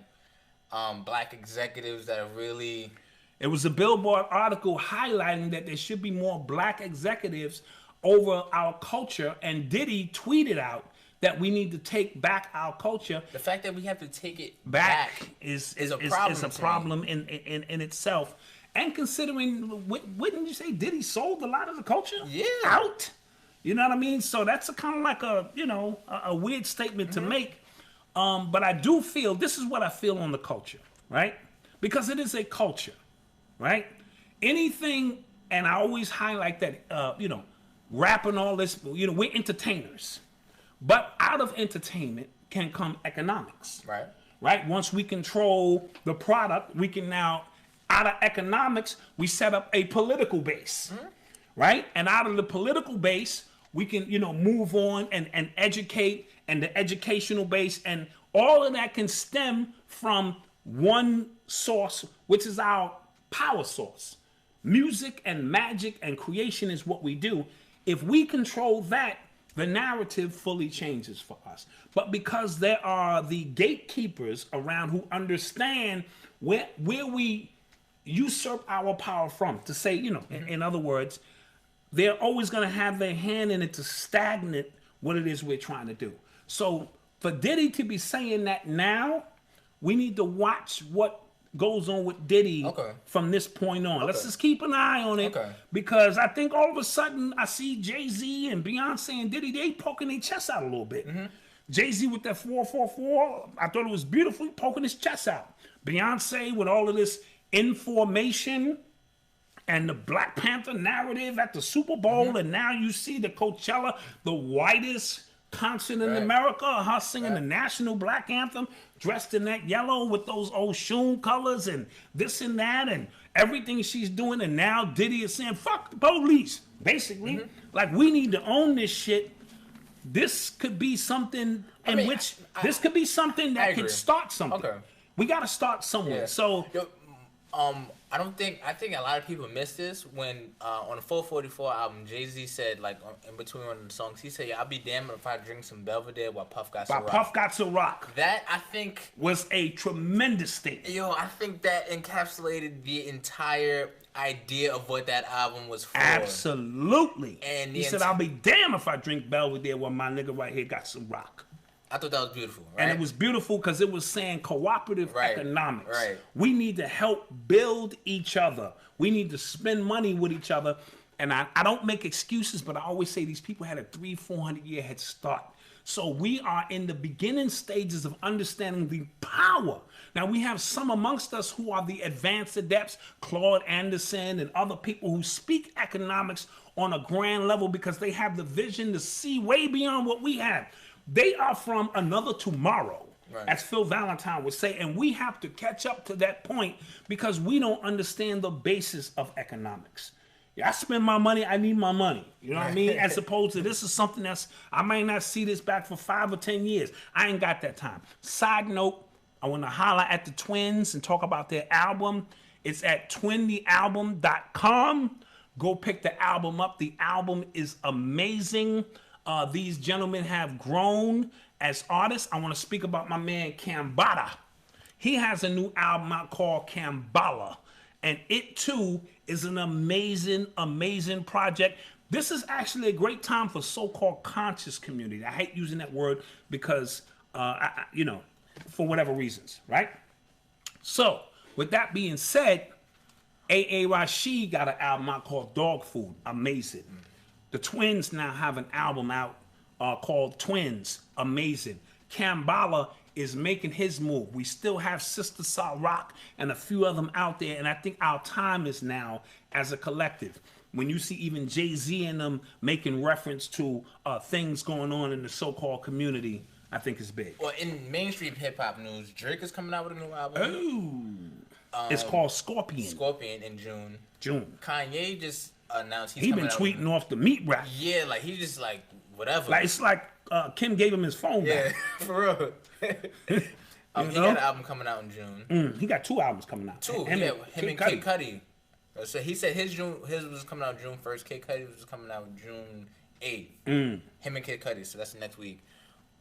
black executives that are really... It was a Billboard article highlighting that there should be more black executives over our culture, and Diddy tweeted out that we need to take back our culture. The fact that we have to take it back is a problem in in itself. And considering, wouldn't you say Diddy sold a lot of the culture out? You know what I mean? So that's a kind of like a weird statement to make. But I do feel, this is what I feel on the culture, right? Because it is a culture, right? Anything, and I always highlight that, rap and all this, we're entertainers. But out of entertainment can come economics. Right. Right? Once we control the product, we can now, out of economics, we set up a political base. Right? And out of the political base, we can, move on and educate, and the educational base, and all of that can stem from one source, which is our power source. Music and magic and creation is what we do. If we control that, the narrative fully changes for us. But because there are the gatekeepers around who understand where we usurp our power from, to say, in other words, they're always going to have their hand in it to stagnate what it is we're trying to do. So for Diddy to be saying that now, we need to watch what goes on with Diddy from this point on. Let's just keep an eye on it, because I think all of a sudden I see Jay-Z and Beyonce and Diddy, they poking their chest out a little bit. Jay-Z with that 444, I thought it was beautiful, poking his chest out. Beyonce with all of this information and the Black Panther narrative at the Super Bowl, and now you see the Coachella, the whitest concert in America, her singing the national black anthem, dressed in that yellow with those old shoe colors and this and that and everything she's doing. And now Diddy is saying, fuck the police, basically. Like, we need to own this shit. This could be something this could be something that can start something. We got to start somewhere. So... I think a lot of people miss this when on the 444 album, Jay-Z said, like, in between one of the songs, he said, "Yeah, I'll be damned if I drink some Belvedere while Puff got to rock." Puff got to rock. That, I think, was a tremendous statement. I think that encapsulated the entire idea of what that album was for. Absolutely. And he said, "I'll be damned if I drink Belvedere while my nigga right here got some rock." I thought that was beautiful, right? And it was beautiful because it was saying cooperative economics. Right. We need to help build each other. We need to spend money with each other. And I don't make excuses, but I always say these people had a 300-400 year head start. So we are in the beginning stages of understanding the power. Now, we have some amongst us who are the advanced adepts, Claude Anderson and other people who speak economics on a grand level because they have the vision to see way beyond what we have. They are from another tomorrow. Right. as Phil Valentine would say. And we have to catch up to that point because we don't understand the basis of economics. I spend my money, I need my money. You know what I mean? As opposed to this is something I might not see this back for 5 or 10 years. I ain't got that time. Side note, I want to holler at the Twins and talk about their album. It's at twinthealbum.com. Go pick the album up. The album is amazing. These gentlemen have grown as artists. I want to speak about my man Kambada. He has a new album out called Kambala. And it too is an amazing, amazing project. This is actually a great time for so-called conscious community. I hate using that word because, for whatever reasons, right? So, with that being said, A.A. Rashid got an album out called Dog Food. Amazing. The Twins now have an album out called Twins. Amazing. Kambala is making his move. We still have Sister Sa Rock and a few of them out there, and I think our time is now as a collective. When you see even Jay-Z and them making reference to things going on in the so-called community, I think it's big. Well, in mainstream hip-hop news, Drake is coming out with a new album. Oh. It's called Scorpion. Scorpion in June. Kanye just announced he's been tweeting off the meat rap. Yeah, like he just like whatever. Like it's like Kim gave him his phone back. Yeah, for real. He got an album coming out in June. He got 2 albums coming out. Him and Kid Cudi. So he said his was coming out June 1st. Kid Cudi was coming out June 8th. Him and Kid Cudi. So that's next week.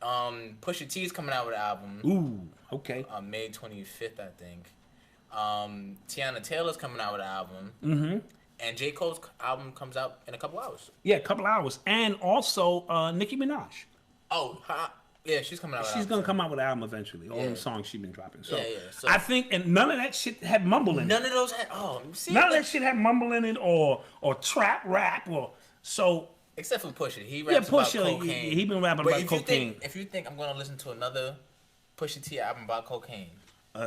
Pusha T is coming out with an album. Ooh, okay. May 25th, I think. Tiana Taylor's coming out with an album. And J. Cole's album comes out in a couple hours. Yeah, a couple hours. And also Nicki Minaj. Oh, yeah, she's coming out with an album. She's going to come out with an album eventually. All the songs she's been dropping. So, So I think, and none of that shit had mumble in it. None of those had, none of that shit had mumble in it or trap rap or, so. Except for Pusha. He raps about cocaine. He been rapping about cocaine. If you think I'm going to listen to another Pusha T album about cocaine.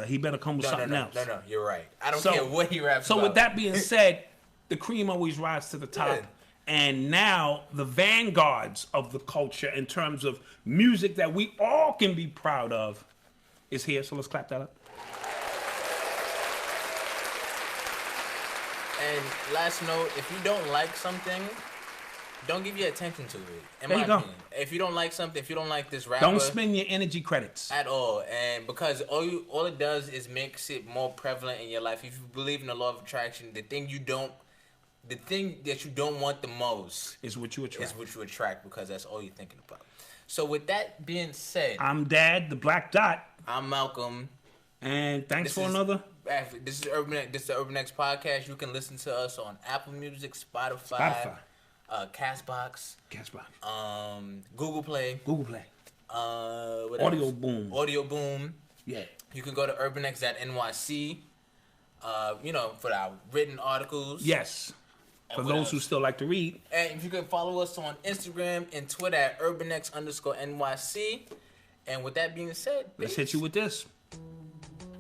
He better come with something else. No, you're right. I don't care what he raps about. So with that being said, the cream always rises to the top. Yeah. And now the vanguards of the culture in terms of music that we all can be proud of is here. So let's clap that up. And last note, if you don't like something, don't give your attention to it. There you go. If you don't like something, if you don't like this rapper, don't spend your energy credits at all. And because all it does is makes it more prevalent in your life. If you believe in the law of attraction, the thing that you don't want the most is what you attract. Because that's all you're thinking about. So with that being said, I'm Dad, the Black Dot. I'm Malcolm. And thanks for another. This is the Urban X podcast. You can listen to us on Apple Music, Spotify. Castbox, Google Play, Audio Boom. Yeah. You can go to urbanx.nyc. For our written articles. Yes. For those who still like to read. And if you can follow us on Instagram and Twitter at urbanx_NYC. And with that being said, let's hit you with this.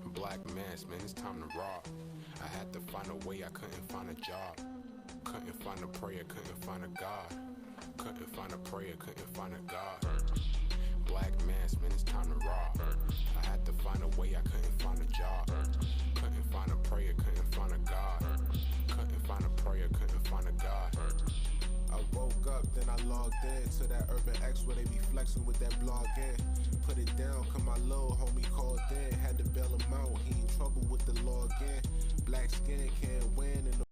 Black mass, man, it's time to rob. I had to find a way, I couldn't find a job. Couldn't find a prayer, couldn't find a God. Couldn't find a prayer, couldn't find a God. Black mass, man, it's time to rob. I had to find a way, I couldn't find a job. Couldn't find a prayer, couldn't find a God. Couldn't find a prayer, couldn't find a God. I woke up, then I logged in to that Urban X where they be flexing with that blog in. Put it down, cause my little homie called in. Had to bail him out, he in trouble with the law again. Black skin can't win in the